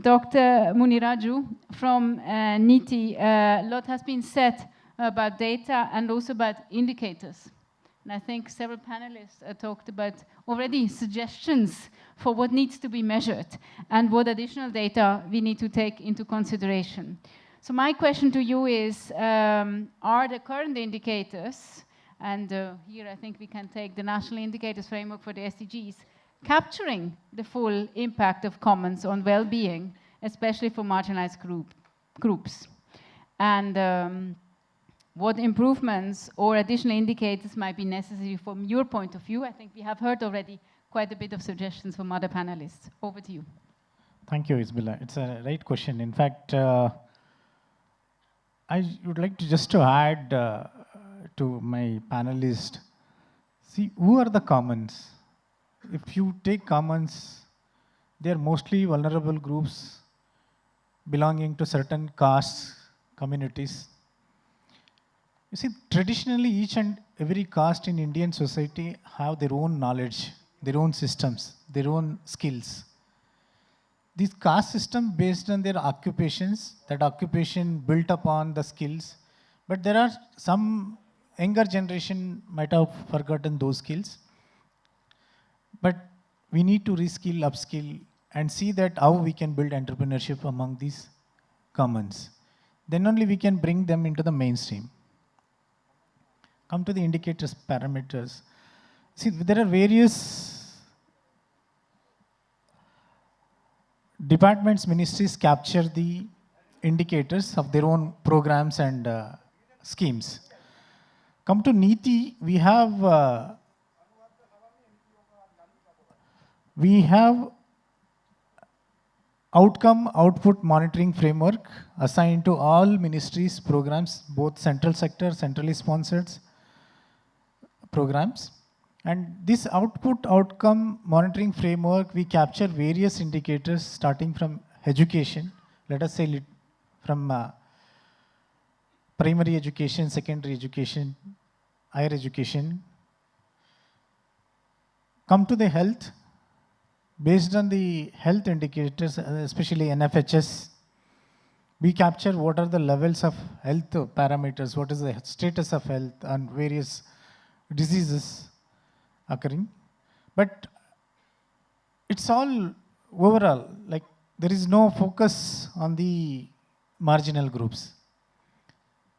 Speaker 2: Dr. Muniraju from NITI. A lot has been said about data and also about indicators. And I think several panelists talked about already suggestions for what needs to be measured and what additional data we need to take into consideration. So my question to you is, are the current indicators, and here I think we can take the National Indicators Framework for the SDGs, capturing the full impact of commons on well-being, especially for marginalized groups? And what improvements or additional indicators might be necessary from your point of view? I think we have heard already quite a bit of suggestions from other panelists. Over to you.
Speaker 4: Thank you, Isabella. It's a right question. In fact, I would like to just to add to my panelists, see, who are the commons? If you take commons, they are mostly vulnerable groups belonging to certain castes, communities. You see, traditionally, each and every caste in Indian society have their own knowledge, their own systems, their own skills. This caste system based on their occupations, that occupation built upon the skills, but there are some younger generation might have forgotten those skills. But we need to reskill, upskill, and see that how we can build entrepreneurship among these commons. Then only we can bring them into the mainstream. Come to the indicators, parameters. See, there are various departments, ministries capture the indicators of their own programs and schemes. Come to NITI, we have outcome output monitoring framework assigned to all ministries, programs, both central sector, centrally sponsored programs. And this outcome monitoring framework, we capture various indicators starting from education, let us say from primary education, secondary education, higher education. Come to the health. Based on the health indicators, especially NFHS, we capture what are the levels of health parameters, what is the status of health and various diseases occurring. But it's all overall, like there is no focus on the marginal groups.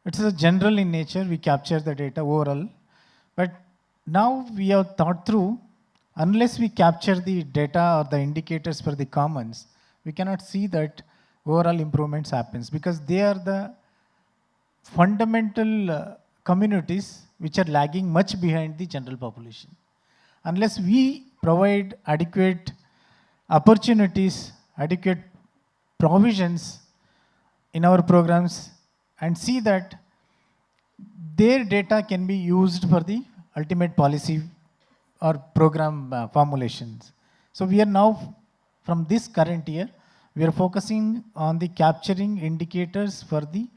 Speaker 4: It's a general in nature, we capture the data overall. But now we have thought through, unless we capture the data or the indicators for the commons, we cannot see that overall improvements happens, because they are the fundamental communities which are lagging much behind the general population. Unless we provide adequate opportunities, adequate provisions in our programs and see that their data can be used for the ultimate policy or program formulations. So we are now, from this current year, we are focusing on the capturing indicators for the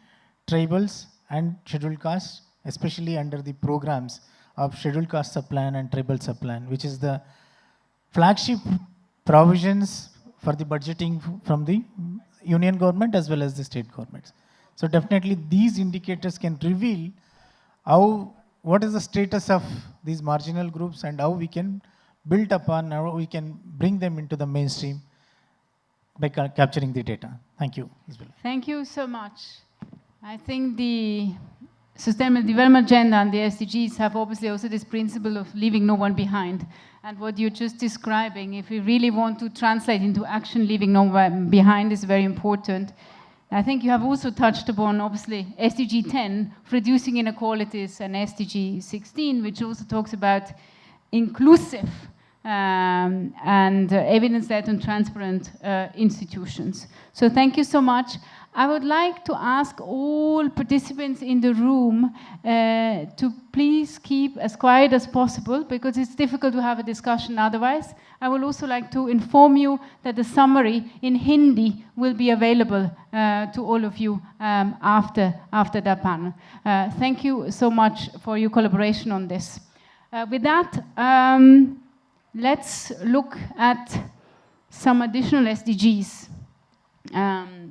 Speaker 4: tribals and scheduled castes, especially under the programs of scheduled caste subplan and tribal subplan, which is the flagship provisions for the budgeting from the union government as well as the state governments. So definitely these indicators can reveal what is the status of these marginal groups and how we can build upon, how we can bring them into the mainstream by capturing the data. Thank you, Isabella.
Speaker 2: Thank you so much. I think the Sustainable Development Agenda and the SDGs have obviously also this principle of leaving no one behind. And what you're just describing, if we really want to translate into action, leaving no one behind is very important. I think you have also touched upon, obviously, SDG 10, reducing inequalities, and SDG 16, which also talks about inclusive and evidence-led and transparent institutions. So thank you so much. I would like to ask all participants in the room to please keep as quiet as possible, because it's difficult to have a discussion otherwise. I would also like to inform you that the summary in Hindi will be available to all of you after that panel. Thank you so much for your collaboration on this. With that, let's look at some additional SDGs.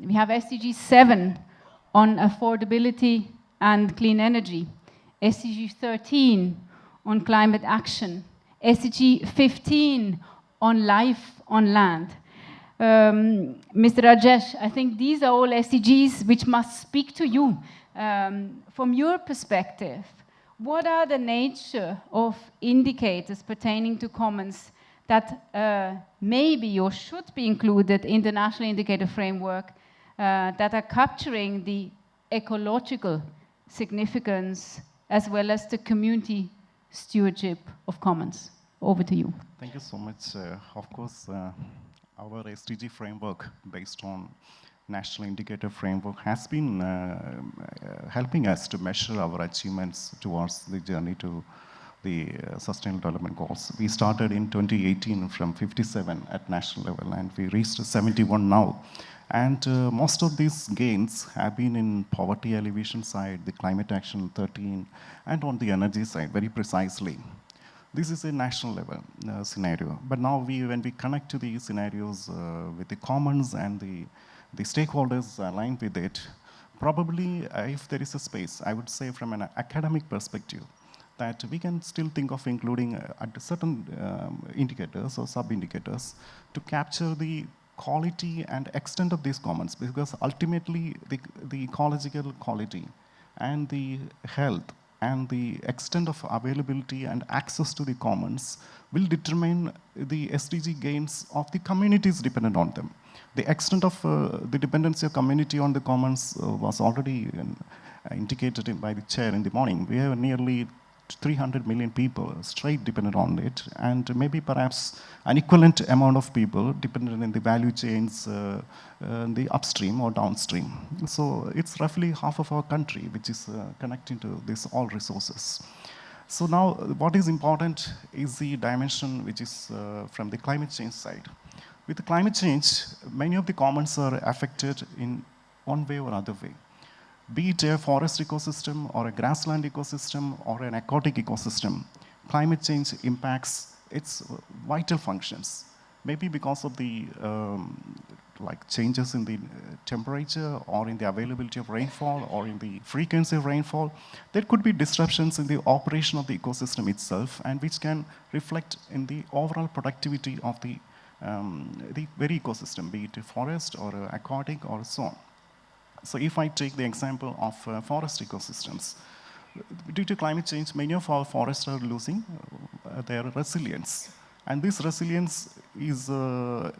Speaker 2: We have SDG 7 on affordability and clean energy, SDG 13 on climate action, SDG 15 on life on land. Mr. Rajesh, I think these are all SDGs which must speak to you. From your perspective, what are the nature of indicators pertaining to commons that maybe or should be included in the national indicator framework that are capturing the ecological significance as well as the community stewardship of commons? Over to you.
Speaker 3: Thank you so much. Of course, our SDG framework based on national indicator framework has been helping us to measure our achievements towards the journey to the Sustainable Development Goals. We started in 2018 from 57 at national level, and we reached 71 now. And most of these gains have been in poverty alleviation side, the climate action 13, and on the energy side, very precisely. This is a national level scenario. But now when we connect to these scenarios with the commons and the stakeholders aligned with it, probably if there is a space, I would say from an academic perspective, that we can still think of including certain indicators or sub-indicators to capture the quality and extent of these commons, because ultimately the ecological quality and the health and the extent of availability and access to the commons will determine the SDG gains of the communities dependent on them. The extent of the dependency of community on the commons was already indicated by the chair in the morning. We have nearly 300 million people straight dependent on it, and maybe perhaps an equivalent amount of people dependent in the value chains, the upstream or downstream. So it's roughly half of our country which is connecting to these all resources. So now what is important is the dimension which is from the climate change side. With the climate change, many of the commons are affected in one way or other way. Be it a forest ecosystem or a grassland ecosystem or an aquatic ecosystem, climate change impacts its vital functions. Maybe because of the like changes in the temperature or in the availability of rainfall or in the frequency of rainfall, there could be disruptions in the operation of the ecosystem itself, and which can reflect in the overall productivity of the very ecosystem, be it a forest or aquatic or so on. So if I take the example of forest ecosystems, due to climate change, many of our forests are losing their resilience. And this resilience is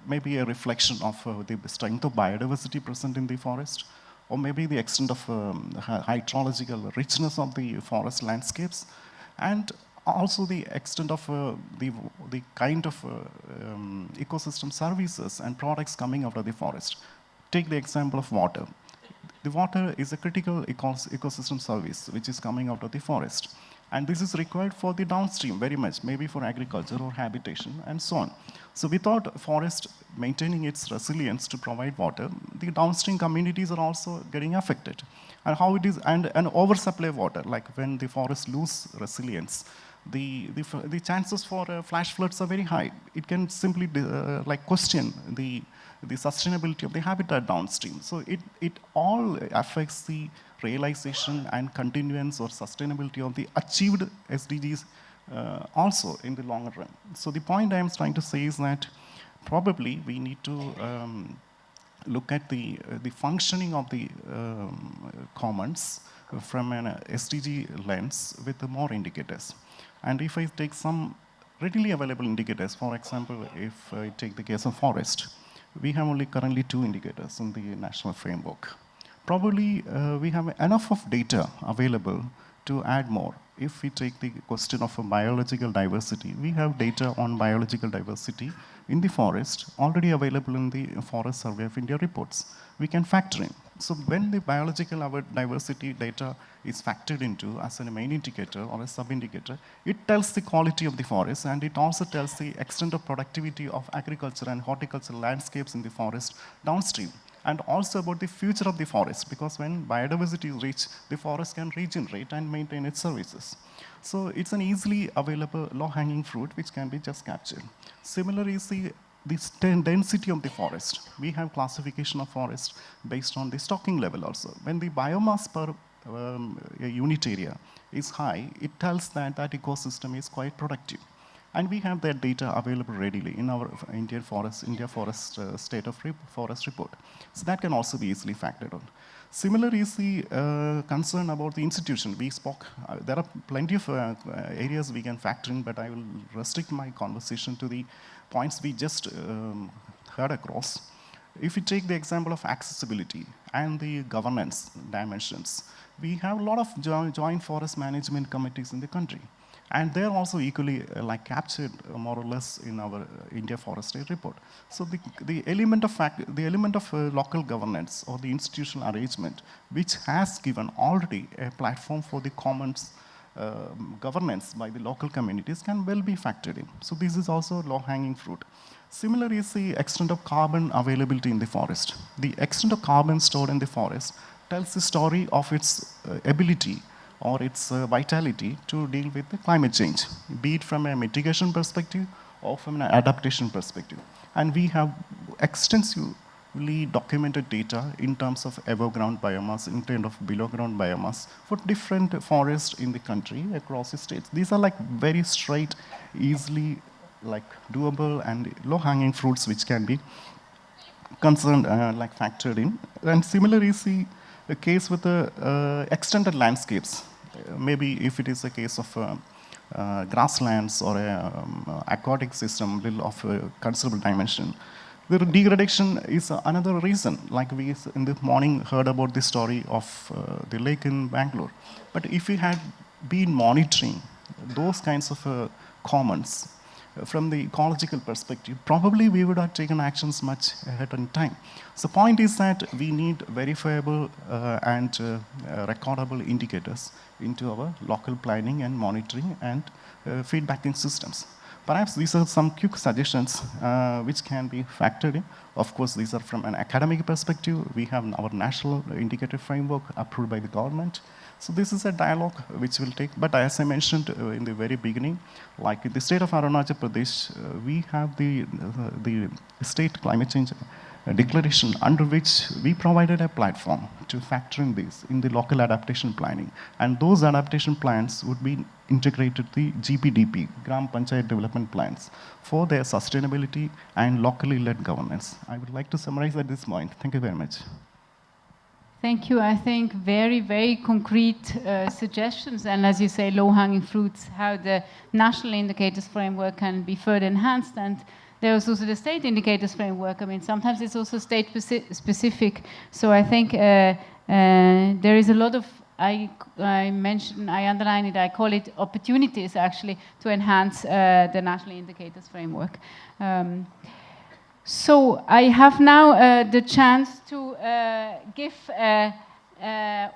Speaker 3: maybe a reflection of the strength of biodiversity present in the forest, or maybe the extent of hydrological richness of the forest landscapes, and also the extent of the kind of ecosystem services and products coming out of the forest. Take the example of water. The water is a critical ecosystem service which is coming out of the forest. And this is required for the downstream very much, maybe for agriculture or habitation and so on. So without forest maintaining its resilience to provide water, the downstream communities are also getting affected. And how it is, and an oversupply of water, like when the forests lose resilience, the chances for flash floods are very high. It can simply like question the sustainability of the habitat downstream. So it all affects the realization and continuance or sustainability of the achieved SDGs also in the longer run. So the point I am trying to say is that probably we need to look at the functioning of the commons from an SDG lens with more indicators. And if I take some readily available indicators, for example, if I take the case of forest, we have only currently 2 indicators in the national framework. Probably we have enough of data available to add more. If we take the question of biological diversity, we have data on biological diversity in the forest already available in the Forest Survey of India reports. We can factor in. So when the biological diversity data is factored into as a main indicator or a sub-indicator, it tells the quality of the forest, and it also tells the extent of productivity of agriculture and horticultural landscapes in the forest downstream, and also about the future of the forest, because when biodiversity is rich, the forest can regenerate and maintain its services. So it's an easily available low-hanging fruit which can be just captured. Similarly, is the density of the forest. We have classification of forest based on the stocking level also. When the biomass per unit area is high, it tells that that ecosystem is quite productive. And we have that data available readily in our India Forest State of Forest report. So that can also be easily factored on. Similar is the concern about the institution. We spoke, there are plenty of areas we can factor in, but I will restrict my conversation to the points we just heard across. If we take the example of accessibility and the governance dimensions, we have a lot of joint forest management committees in the country. And they're also equally captured more or less in our India Forest State report. So the element of local governance or the institutional arrangement, which has given already a platform for the commons governance by the local communities, can well be factored in. So this is also low-hanging fruit. Similarly is the extent of carbon availability in the forest. The extent of carbon stored in the forest tells the story of its ability or its vitality to deal with the climate change, be it from a mitigation perspective or from an adaptation perspective. And we have extensively documented data in terms of above ground biomass, in terms of below ground biomass for different forests in the country across the states. These are like very straight, easily doable and low-hanging fruits which can be concerned, factored in. And similarly, see the case with the extended landscapes. Maybe if it is a case of grasslands or aquatic system of considerable dimension, the degradation is another reason. Like we in the morning heard about the story of the lake in Bangalore. But if we had been monitoring those kinds of commons from the ecological perspective, probably we would have taken actions much ahead in time. So the point is that we need verifiable and recordable indicators into our local planning and monitoring and feedbacking systems. Perhaps these are some quick suggestions which can be factored in. Of course, these are from an academic perspective. We have our national indicator framework approved by the government. So this is a dialogue which will take, but as I mentioned in the very beginning, like in the state of Arunachal Pradesh, we have the state climate change declaration under which we provided a platform to factor in this in the local adaptation planning. And those adaptation plans would be integrated the GPDP, Gram Panchayat Development Plans, for their sustainability and locally led governance. I would like to summarize at this point. Thank you very much.
Speaker 2: Thank you. I think very, very concrete suggestions, and as you say, low-hanging fruits, how the national indicators framework can be further enhanced. And there's also the state indicators framework. I mean, sometimes it's also state specific. So I think there is a lot of, I underline it, I call it opportunities actually to enhance the national indicators framework. So I have now the chance to give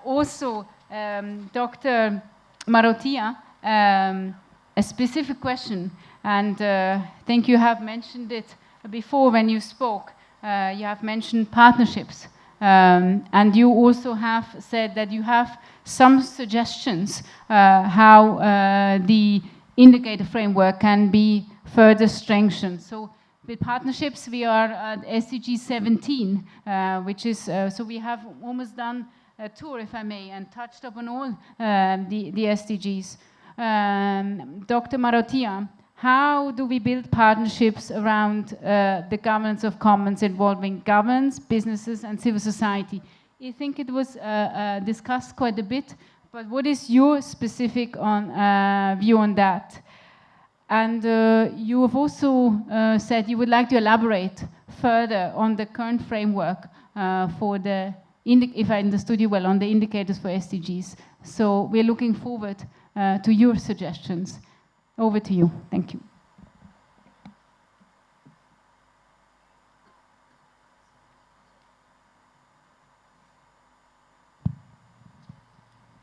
Speaker 2: also Dr. Marotia a specific question. And I think you have mentioned it before when you spoke. You have mentioned partnerships. And you also have said that you have some suggestions how the indicator framework can be further strengthened. So with partnerships, we are at SDG 17, which is, so we have almost done a tour, if I may, and touched upon all the SDGs. Dr. Marotia, how do we build partnerships around the governance of commons involving governments, businesses, and civil society? I think it was discussed quite a bit, but what is your specific view on that? And you have also said you would like to elaborate further on the current framework for the, if I understood you well, on the indicators for SDGs. So we're looking forward to your suggestions. Over to you. Thank you.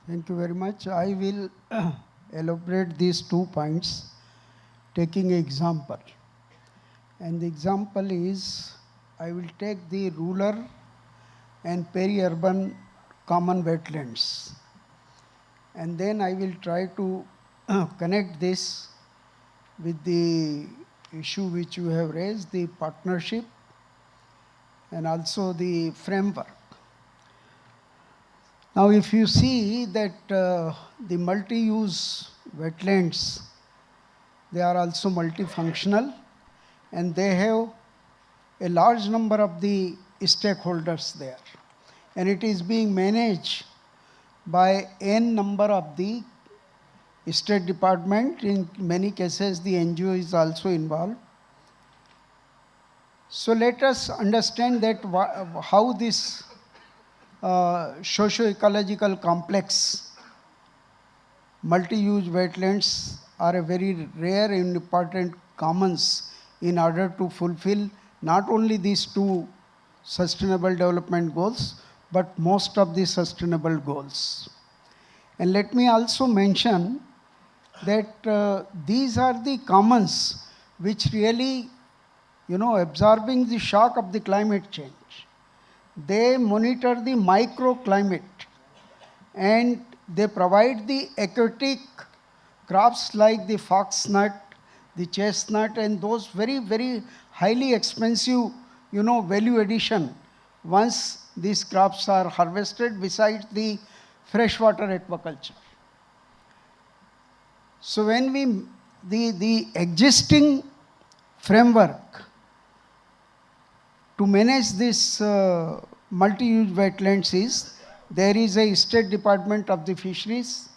Speaker 6: Thank you very much. I will elaborate these 2 points taking an example. And the example is, I will take the rural and peri-urban common wetlands. And then I will try to connect this with the issue which you have raised, the partnership and also the framework. Now, if you see that the multi-use wetlands, they are also multifunctional, and they have a large number of the stakeholders there. And it is being managed by n number of the state department. In many cases, the NGO is also involved. So let us understand that how this socio-ecological complex multi-use wetlands are a very rare and important commons in order to fulfill not only these 2 sustainable development goals, but most of the sustainable goals. And let me also mention that these are the commons which really, absorbing the shock of the climate change. They monitor the microclimate and they provide the aquatic crops like the foxnut, the chestnut, and those very, very highly expensive, value addition once these crops are harvested besides the freshwater aquaculture. So when the existing framework to manage this multi-use wetlands is, there is a state department of the fisheries,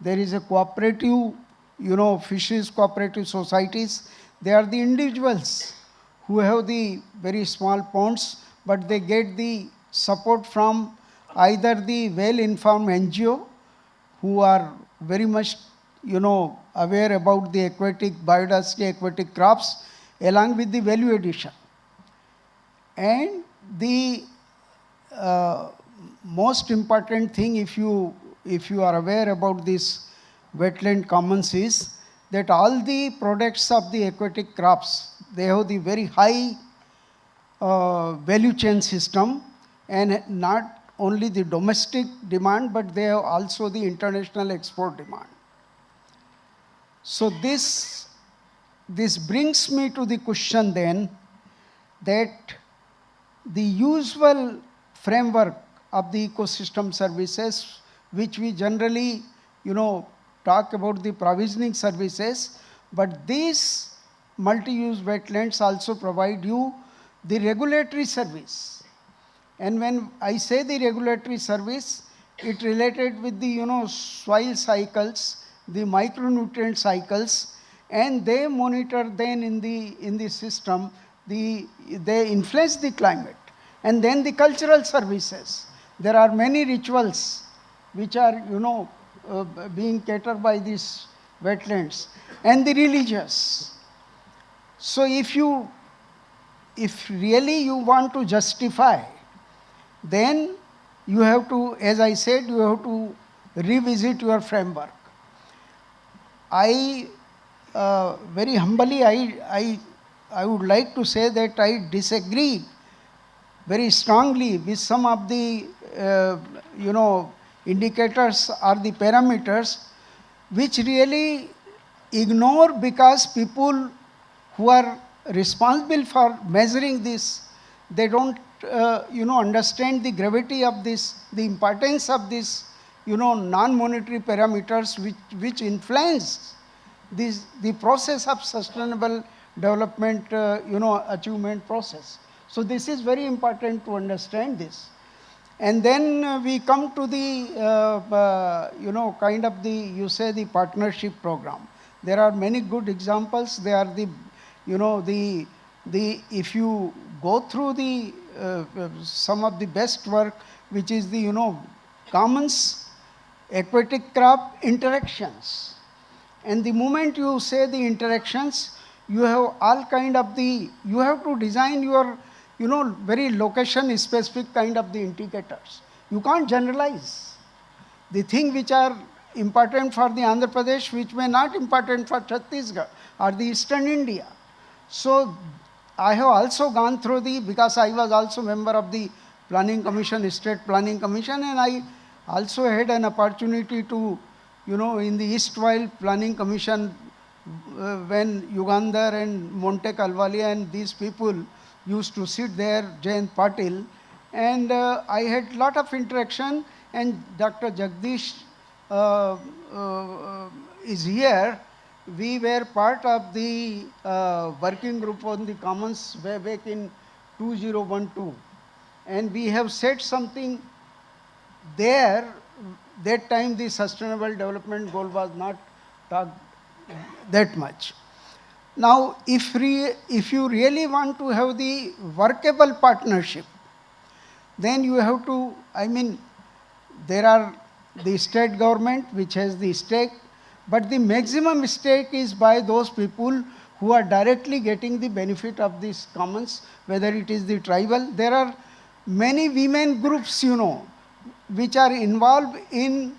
Speaker 6: there is a cooperative, fisheries cooperative societies. They are the individuals who have the very small ponds, but they get the support from either the well-informed NGO who are very much, aware about the aquatic biodiversity, aquatic crops, along with the value addition. And the most important thing, if you are aware about this wetland commons, is that all the products of the aquatic crops, they have the very high value chain system, and not only the domestic demand, but they have also the international export demand. So this brings me to the question then, that the usual framework of the ecosystem services, which we generally, talk about the provisioning services, but these multi-use wetlands also provide you the regulatory service. And when I say the regulatory service, it related with the, soil cycles, the micronutrient cycles, and they monitor then in the system, they influence the climate. And then the cultural services. There are many rituals which are, being catered by these wetlands. And the religious. So if really you want to justify, then you have to, as I said, you have to revisit your framework. I very humbly, I would like to say that I disagree very strongly with some of the, indicators or the parameters which really ignore, because people who are responsible for measuring this, they don't, understand the gravity of this, the importance of this, non-monetary parameters which influence the process of sustainable development, achievement process. So this is very important to understand this. And then we come to the, kind of the, you say the partnership program. There are many good examples. They are the, if you go through the, some of the best work, which is the, commons, aquatic crop interactions. And the moment you say the interactions, you have all kind of the, you have to design your, very location specific kind of the indicators. You can't generalize. the thing which are important for the Andhra Pradesh, which may not important for Chhattisgarh or the Eastern India. So I have also gone through because I was also member of the Planning Commission, State Planning Commission, and I also had an opportunity to, in the Eastwhile Planning Commission, when Yugandhar and Monte Calvalia and these people used to sit there, Jayant Patil, and I had lot of interaction, and Dr. Jagdish is here. We were part of the working group on the commons way back in 2012. And we have said something there. That time the sustainable development goal was not talked that much. Now, if you really want to have the workable partnership, then you have to, there are the state government which has the stake, but the maximum stake is by those people who are directly getting the benefit of these commons, whether it is the tribal. There are many women groups, which are involved in,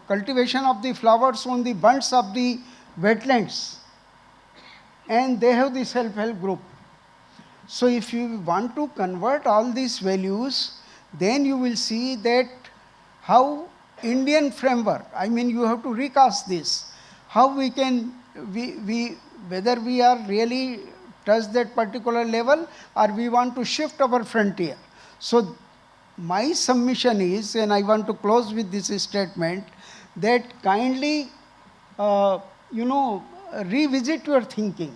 Speaker 6: cultivation of the flowers on the bunds of the wetlands. And they have the self-help group. So if you want to convert all these values, then you will see that how Indian framework, you have to recast this, how we can, whether we are really touch that particular level or we want to shift our frontier. So my submission is, and I want to close with this statement, that kindly, revisit your thinking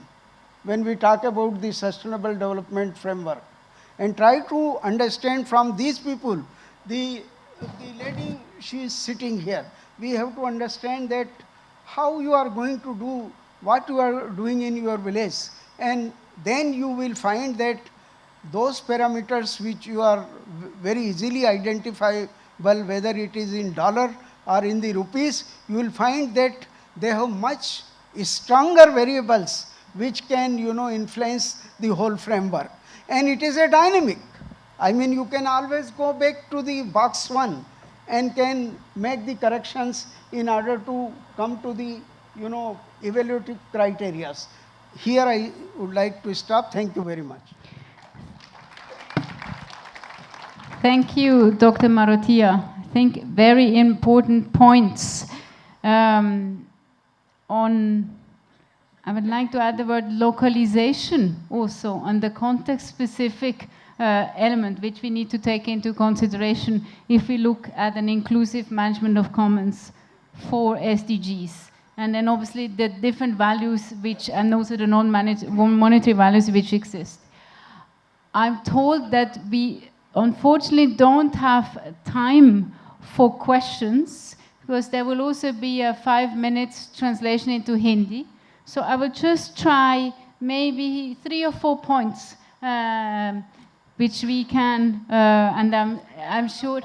Speaker 6: when we talk about the sustainable development framework and try to understand from these people. The lady, she is sitting here. We have to understand that how you are going to do what you are doing in your village. And then you will find that those parameters which you are very easily identifiable, whether it is in dollar or in the rupees, you will find that they have much stronger variables which can, influence the whole framework. And it is a dynamic. You can always go back to the box 1 and can make the corrections in order to come to the, evaluative criteria. Here I would like to stop. Thank you very much.
Speaker 2: Thank you, Dr. Marotia. I think very important points. I would like to add the word localization also on the context-specific element, which we need to take into consideration if we look at an inclusive management of commons for SDGs. And then obviously the different values which, and also the non-monetary values which exist. I'm told that we unfortunately don't have time for questions because there will also be a 5 minutes translation into Hindi. So I will just try maybe 3 or 4 points which we can, and I'm sure,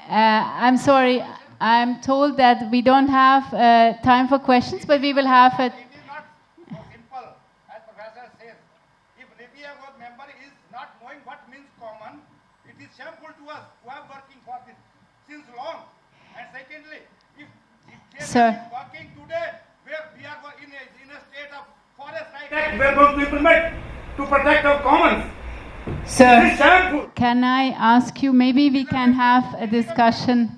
Speaker 2: I'm sorry, I'm told that we don't have time for questions, but we will have a...
Speaker 8: It is not so simple, as Professor says. If Niti Aayog member is not knowing what means common, it is shameful to us who are working for this since long. And secondly, if
Speaker 2: Sir.
Speaker 8: is working today, where we are in a state of forest right, we are going to implement to protect our commons.
Speaker 2: Sir,
Speaker 8: It is shameful.
Speaker 2: can I ask you, maybe we can have a discussion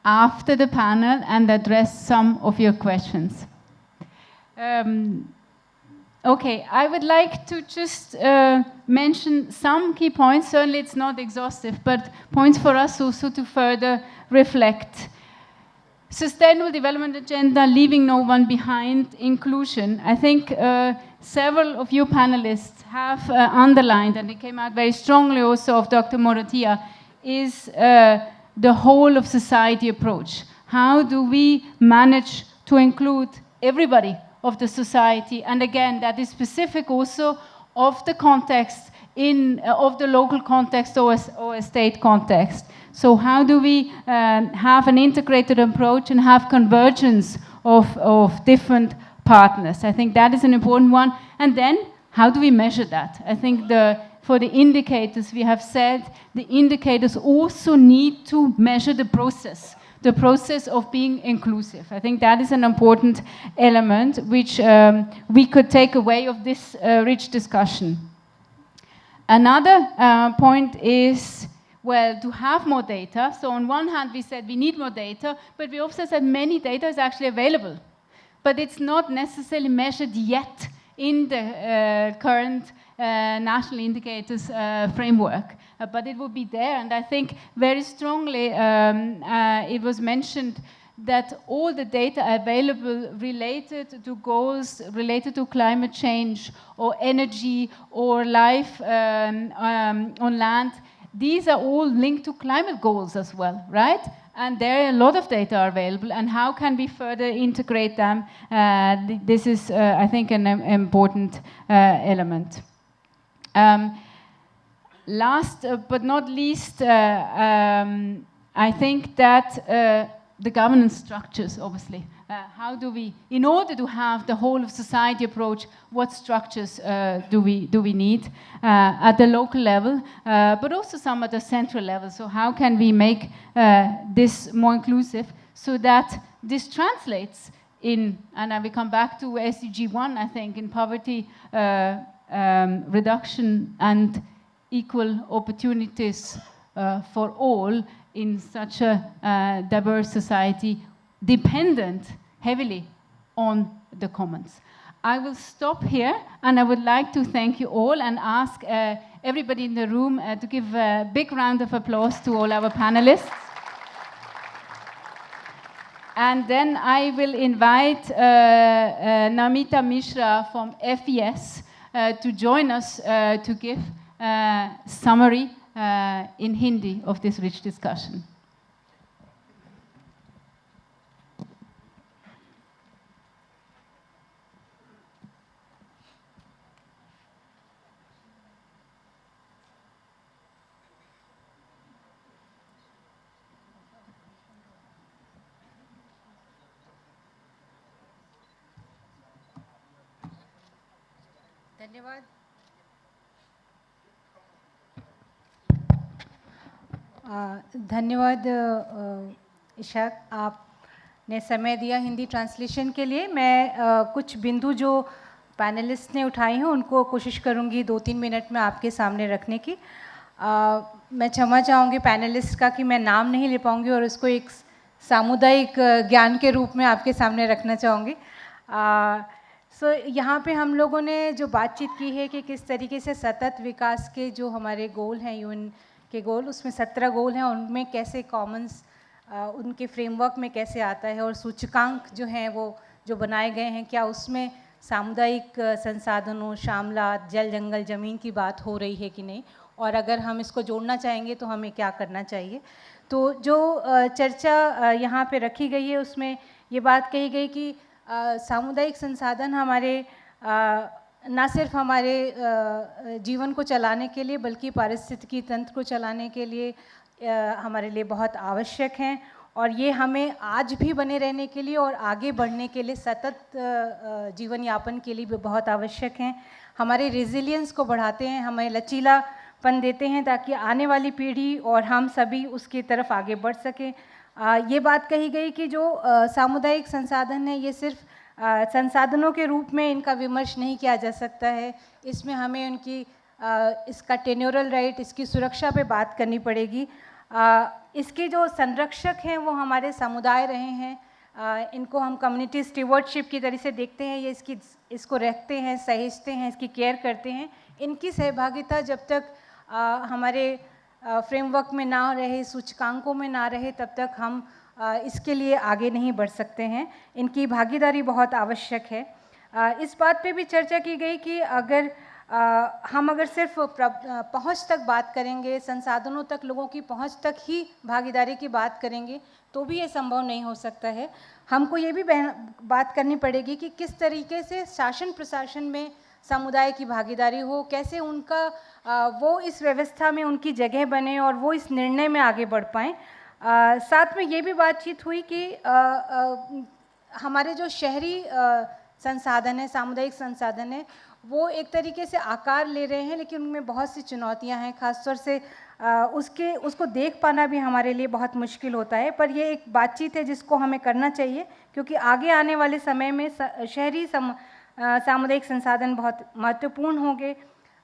Speaker 2: after the panel and address some of your questions. Okay, I would like to just mention some key points. Certainly it's not exhaustive, but points for us also to further reflect. Sustainable Development Agenda, leaving no one behind, inclusion. I think several of you panelists have underlined, and it came out very strongly also of Dr. Moratia, is the whole of society approach. How do we manage to include everybody of the society? And again, that is specific also of the context of the local context or a state context. So how do we have an integrated approach and have convergence of different partners? I think that is an important one. And then how do we measure that? I think the for the indicators, we have said the indicators also need to measure the process of being inclusive. I think that is an important element which we could take away of this rich discussion. Another point is, well, to have more data. So on one hand, we said we need more data, but we also said many data is actually available. But it's not necessarily measured yet in the current national indicators framework. But it will be there, and I think very strongly it was mentioned that all the data available related to goals related to climate change or energy or life on land, these are all linked to climate goals as well, right? And there are a lot of data available, and how can we further integrate them? This is, I think, an important element. Last but not least, I think that the governance structures, obviously. How do we, in order to have the whole of society approach, what structures do we need at the local level, but also some at the central level? So how can we make this more inclusive so that this translates in, and I will come back to SDG 1, I think, in poverty reduction and equal opportunities for all in such a diverse society, dependent heavily on the commons. I will stop here, and I would like to thank you all and ask everybody in the room to give a big round of applause to all our panelists. And then I will invite Namita Mishra from FES to join us to give a summary in Hindi of this rich discussion.
Speaker 9: धन्यवाद। धन्यवाद इशाक, आपने समय दिया Hindi translation के लिए। मैं कुछ बिंदु जो पैनलिस्ट ने उठाए हैं उनको कोशिश करूंगी 2-3 मिनट में आपके सामने रखने की। मैं क्षमा चाहूँगी पैनलिस्ट का कि मैं नाम नहीं ले पाऊँगी और उसको एक सामुदायिक ज्ञान के रूप में आपके सामने रखना चाहूँगी। यहाँ पे हम लोगों ने जो बातचीत की है कि किस तरीके से सतत विकास के जो हमारे गोल हैं, यूएन के गोल, उसमें 17 गोल हैं, उनमें कैसे कॉमन्स उनके फ्रेमवर्क में कैसे आता है, और सूचकांक जो हैं वो जो बनाए गए हैं, क्या उसमें सामुदायिक संसाधनों, शामलात, जल जंगल ज़मीन की बात हो रही है कि नहीं, और अगर हम इसको जोड़ना चाहेंगे तो हमें क्या करना चाहिए। तो जो चर्चा यहाँ पे रखी गई है उसमें ये बात कही गई कि सामुदायिक संसाधन हमारे ना सिर्फ हमारे जीवन को चलाने के लिए बल्कि पारिस्थितिकी तंत्र को चलाने के लिए हमारे लिए बहुत आवश्यक हैं, और ये हमें आज भी बने रहने के लिए और आगे बढ़ने के लिए सतत जीवन यापन के लिए भी बहुत आवश्यक हैं। हमारे रेजिलियंस को बढ़ाते हैं, हमें लचीलापन देते हैं ताकि आने वाली पीढ़ी और हम सभी उसकी तरफ आगे बढ़ सकें। ये बात कही गई कि जो सामुदायिक संसाधन है ये सिर्फ संसाधनों के रूप में इनका विमर्श नहीं किया जा सकता है, इसमें हमें उनकी इसका टेन्योरल राइट, इसकी सुरक्षा पे बात करनी पड़ेगी। इसके जो संरक्षक हैं वो हमारे समुदाय रहे हैं, इनको हम कम्युनिटी स्टीवर्डशिप की तरह से देखते हैं, ये इसको रखते हैं, सहेजते हैं, इसकी केयर करते हैं। इनकी सहभागिता जब तक हमारे फ्रेमवर्क में ना रहे, सूचकांकों में ना रहे, तब तक हम इसके लिए आगे नहीं बढ़ सकते हैं। इनकी भागीदारी बहुत आवश्यक है। इस बात पे भी चर्चा की गई कि अगर हम अगर सिर्फ पहुंच तक बात करेंगे, संसाधनों तक, लोगों की पहुंच तक ही भागीदारी की बात करेंगे तो भी ये संभव नहीं हो सकता है। हमको ये भी बात करनी पड़ेगी कि किस तरीके से शासन प्रशासन में समुदाय की भागीदारी हो, कैसे उनका वो इस व्यवस्था में उनकी जगह बने और वो इस निर्णय में आगे बढ़ पाएँ। साथ में ये भी बातचीत हुई कि हमारे जो शहरी संसाधन है, सामुदायिक संसाधन है, वो एक तरीके से आकार ले रहे हैं, लेकिन उनमें बहुत सी चुनौतियां हैं, खासतौर से उसको देख पाना भी हमारे लिए बहुत मुश्किल होता है। पर ये एक बातचीत है जिसको हमें करना चाहिए, क्योंकि आगे आने वाले समय में शहरी सामुदायिक संसाधन बहुत महत्वपूर्ण होंगे।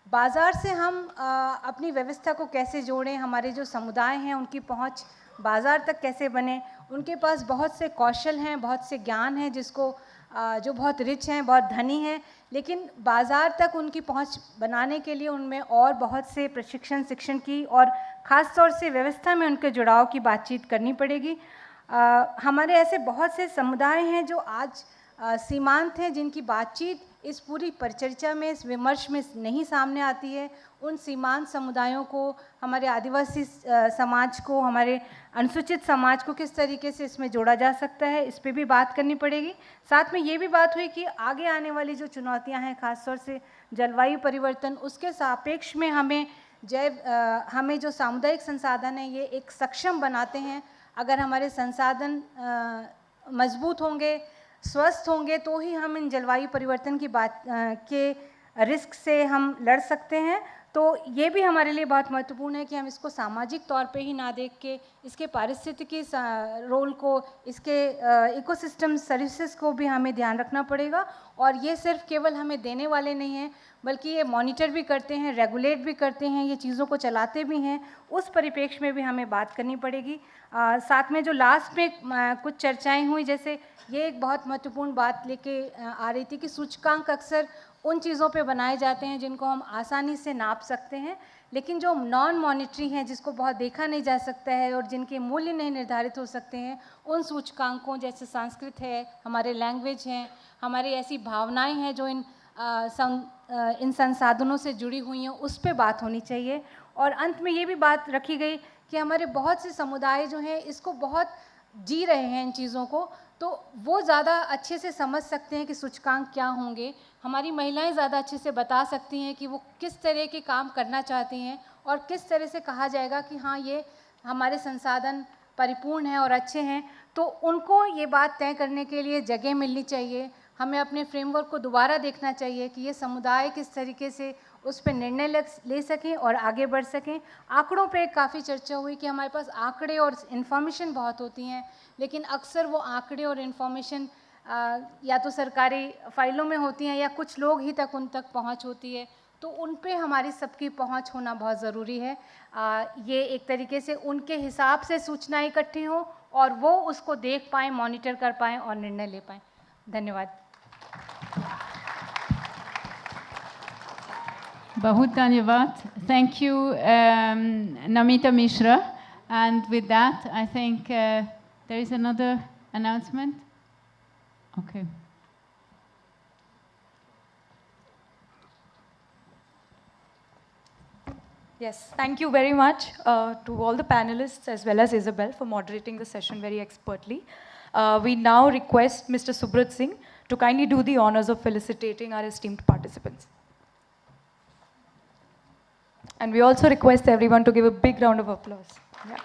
Speaker 9: बाज़ार से हम अपनी व्यवस्था को कैसे जोड़ें, हमारे जो समुदाय हैं उनकी पहुंच बाज़ार तक कैसे बने, उनके पास बहुत से कौशल हैं, बहुत से ज्ञान हैं जो बहुत रिच हैं, बहुत धनी हैं, लेकिन बाज़ार तक उनकी पहुंच बनाने के लिए उनमें और बहुत से प्रशिक्षण शिक्षण की और ख़ास तौर से व्यवस्था में उनके जुड़ाव की बातचीत करनी पड़ेगी। हमारे ऐसे बहुत से समुदाय हैं जो आज सीमांत हैं, जिनकी बातचीत इस पूरी परिचर्चा में, इस विमर्श में नहीं सामने आती है। उन सीमांत समुदायों को, हमारे आदिवासी समाज को, हमारे अनुसूचित समाज को किस तरीके से इसमें जोड़ा जा सकता है, इस पे भी बात करनी पड़ेगी। साथ में ये भी बात हुई कि आगे आने वाली जो चुनौतियां हैं, खासतौर से जलवायु परिवर्तन, उसके सापेक्ष में हमें जो सामुदायिक संसाधन है ये एक सक्षम बनाते हैं। अगर हमारे संसाधन मजबूत होंगे, स्वस्थ होंगे, तो ही हम इन जलवायु परिवर्तन की के रिस्क से हम लड़ सकते हैं। तो ये भी हमारे लिए बहुत महत्वपूर्ण है कि हम इसको सामाजिक तौर पे ही ना देख के इसके पारिस्थितिकी रोल को, इसके इकोसिस्टम सर्विसेज को भी हमें ध्यान रखना पड़ेगा। और ये सिर्फ केवल हमें देने वाले नहीं हैं, बल्कि ये मॉनिटर भी करते हैं, रेगुलेट भी करते हैं, ये चीज़ों को चलाते भी हैं। उस परिप्रेक्ष्य में भी हमें बात करनी पड़ेगी। साथ में जो लास्ट में कुछ चर्चाएं हुई, जैसे ये एक बहुत महत्वपूर्ण बात लेके आ रही थी कि सूचकांक अक्सर उन चीज़ों पे बनाए जाते हैं जिनको हम आसानी से नाप सकते हैं, लेकिन जो नॉन मॉनिटरी हैं, जिसको बहुत देखा नहीं जा सकता है और जिनके मूल्य नहीं निर्धारित हो सकते हैं, उन सूचकांकों जैसे संस्कृत है, हमारे लैंग्वेज हैं, हमारी ऐसी भावनाएं हैं जो इन संसाधनों से जुड़ी हुई हैं, उस पे बात होनी चाहिए। और अंत में ये भी बात रखी गई कि हमारे बहुत से समुदाय जो हैं इसको बहुत जी रहे हैं इन चीज़ों को, तो वो ज़्यादा अच्छे से समझ सकते हैं कि सूचकांक क्या होंगे। हमारी महिलाएं ज़्यादा अच्छे से बता सकती हैं कि वो किस तरह के काम करना चाहती हैं और किस तरह से कहा जाएगा कि हाँ, ये हमारे संसाधन परिपूर्ण हैं और अच्छे हैं। तो उनको ये बात तय करने के लिए जगह मिलनी चाहिए। हमें अपने फ्रेमवर्क को दोबारा देखना चाहिए कि ये समुदाय किस तरीके से उस पर निर्णय ले सकें और आगे बढ़ सकें। आंकड़ों पे काफ़ी चर्चा हुई कि हमारे पास आंकड़े और इन्फॉर्मेशन बहुत होती हैं, लेकिन अक्सर वो आंकड़े और इन्फॉर्मेशन या तो सरकारी फाइलों में होती हैं या कुछ लोग ही तक उन तक पहुंच होती है। तो उन पे हमारी सबकी पहुंच होना बहुत ज़रूरी है। ये एक तरीके से उनके हिसाब से सूचनाएं इकट्ठी हों और वो उसको देख पाएँ, मॉनिटर कर पाएँ और निर्णय ले पाएँ। धन्यवाद।
Speaker 2: Bahut dhanyavad. Thank you, Namita Mishra. And with that, I think there is another announcement. Okay.
Speaker 1: Yes, thank you very much to all the panelists as well as Isabel for moderating the session very expertly. We now request Mr. Subrat Singh to kindly do the honors of felicitating our esteemed participants. And we also request everyone to give a big round of applause. Yeah.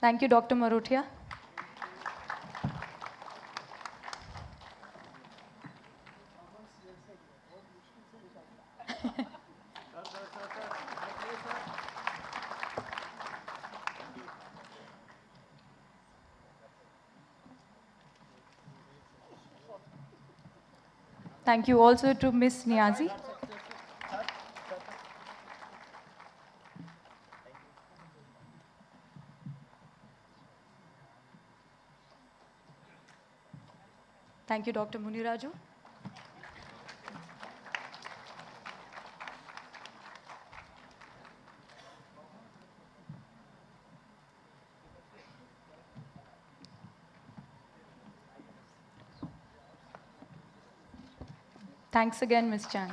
Speaker 1: Thank you, Dr. Marothia. Thank you also to Ms. Niazi. Thank you, Dr. Muniraju. Thanks again, Ms. Chang.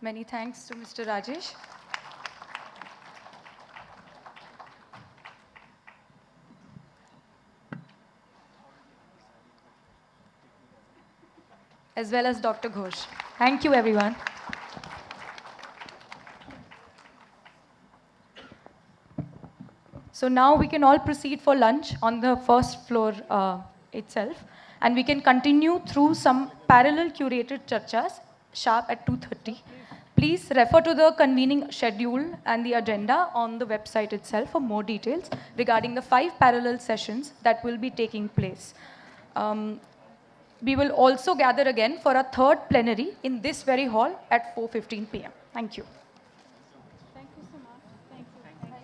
Speaker 1: Many thanks to Mr. Rajesh. As well as Dr. Ghosh. Thank you, everyone. So now we can all proceed for lunch on the first floor itself. And we can continue through some parallel curated charchas sharp at 2:30. Please refer to the convening schedule and the agenda on the website itself for more details regarding the 5 parallel sessions that will be taking place. We will also gather again for a third plenary in this very hall at 4:15 p.m. Thank you.
Speaker 9: Thank you so much. Thank you. Thank you.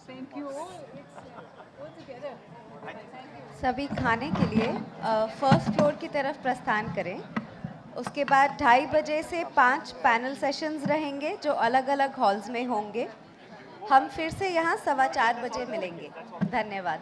Speaker 9: Thank you. It's all together. Thank you.
Speaker 10: सभी खाने के लिए first floor की तरफ प्रस्थान करें। उसके बाद 2:30 बजे से 5 पैनल सेशंस रहेंगे जो अलग अलग हॉल्स में होंगे। हम फिर से यहाँ 4:15 बजे मिलेंगे। धन्यवाद।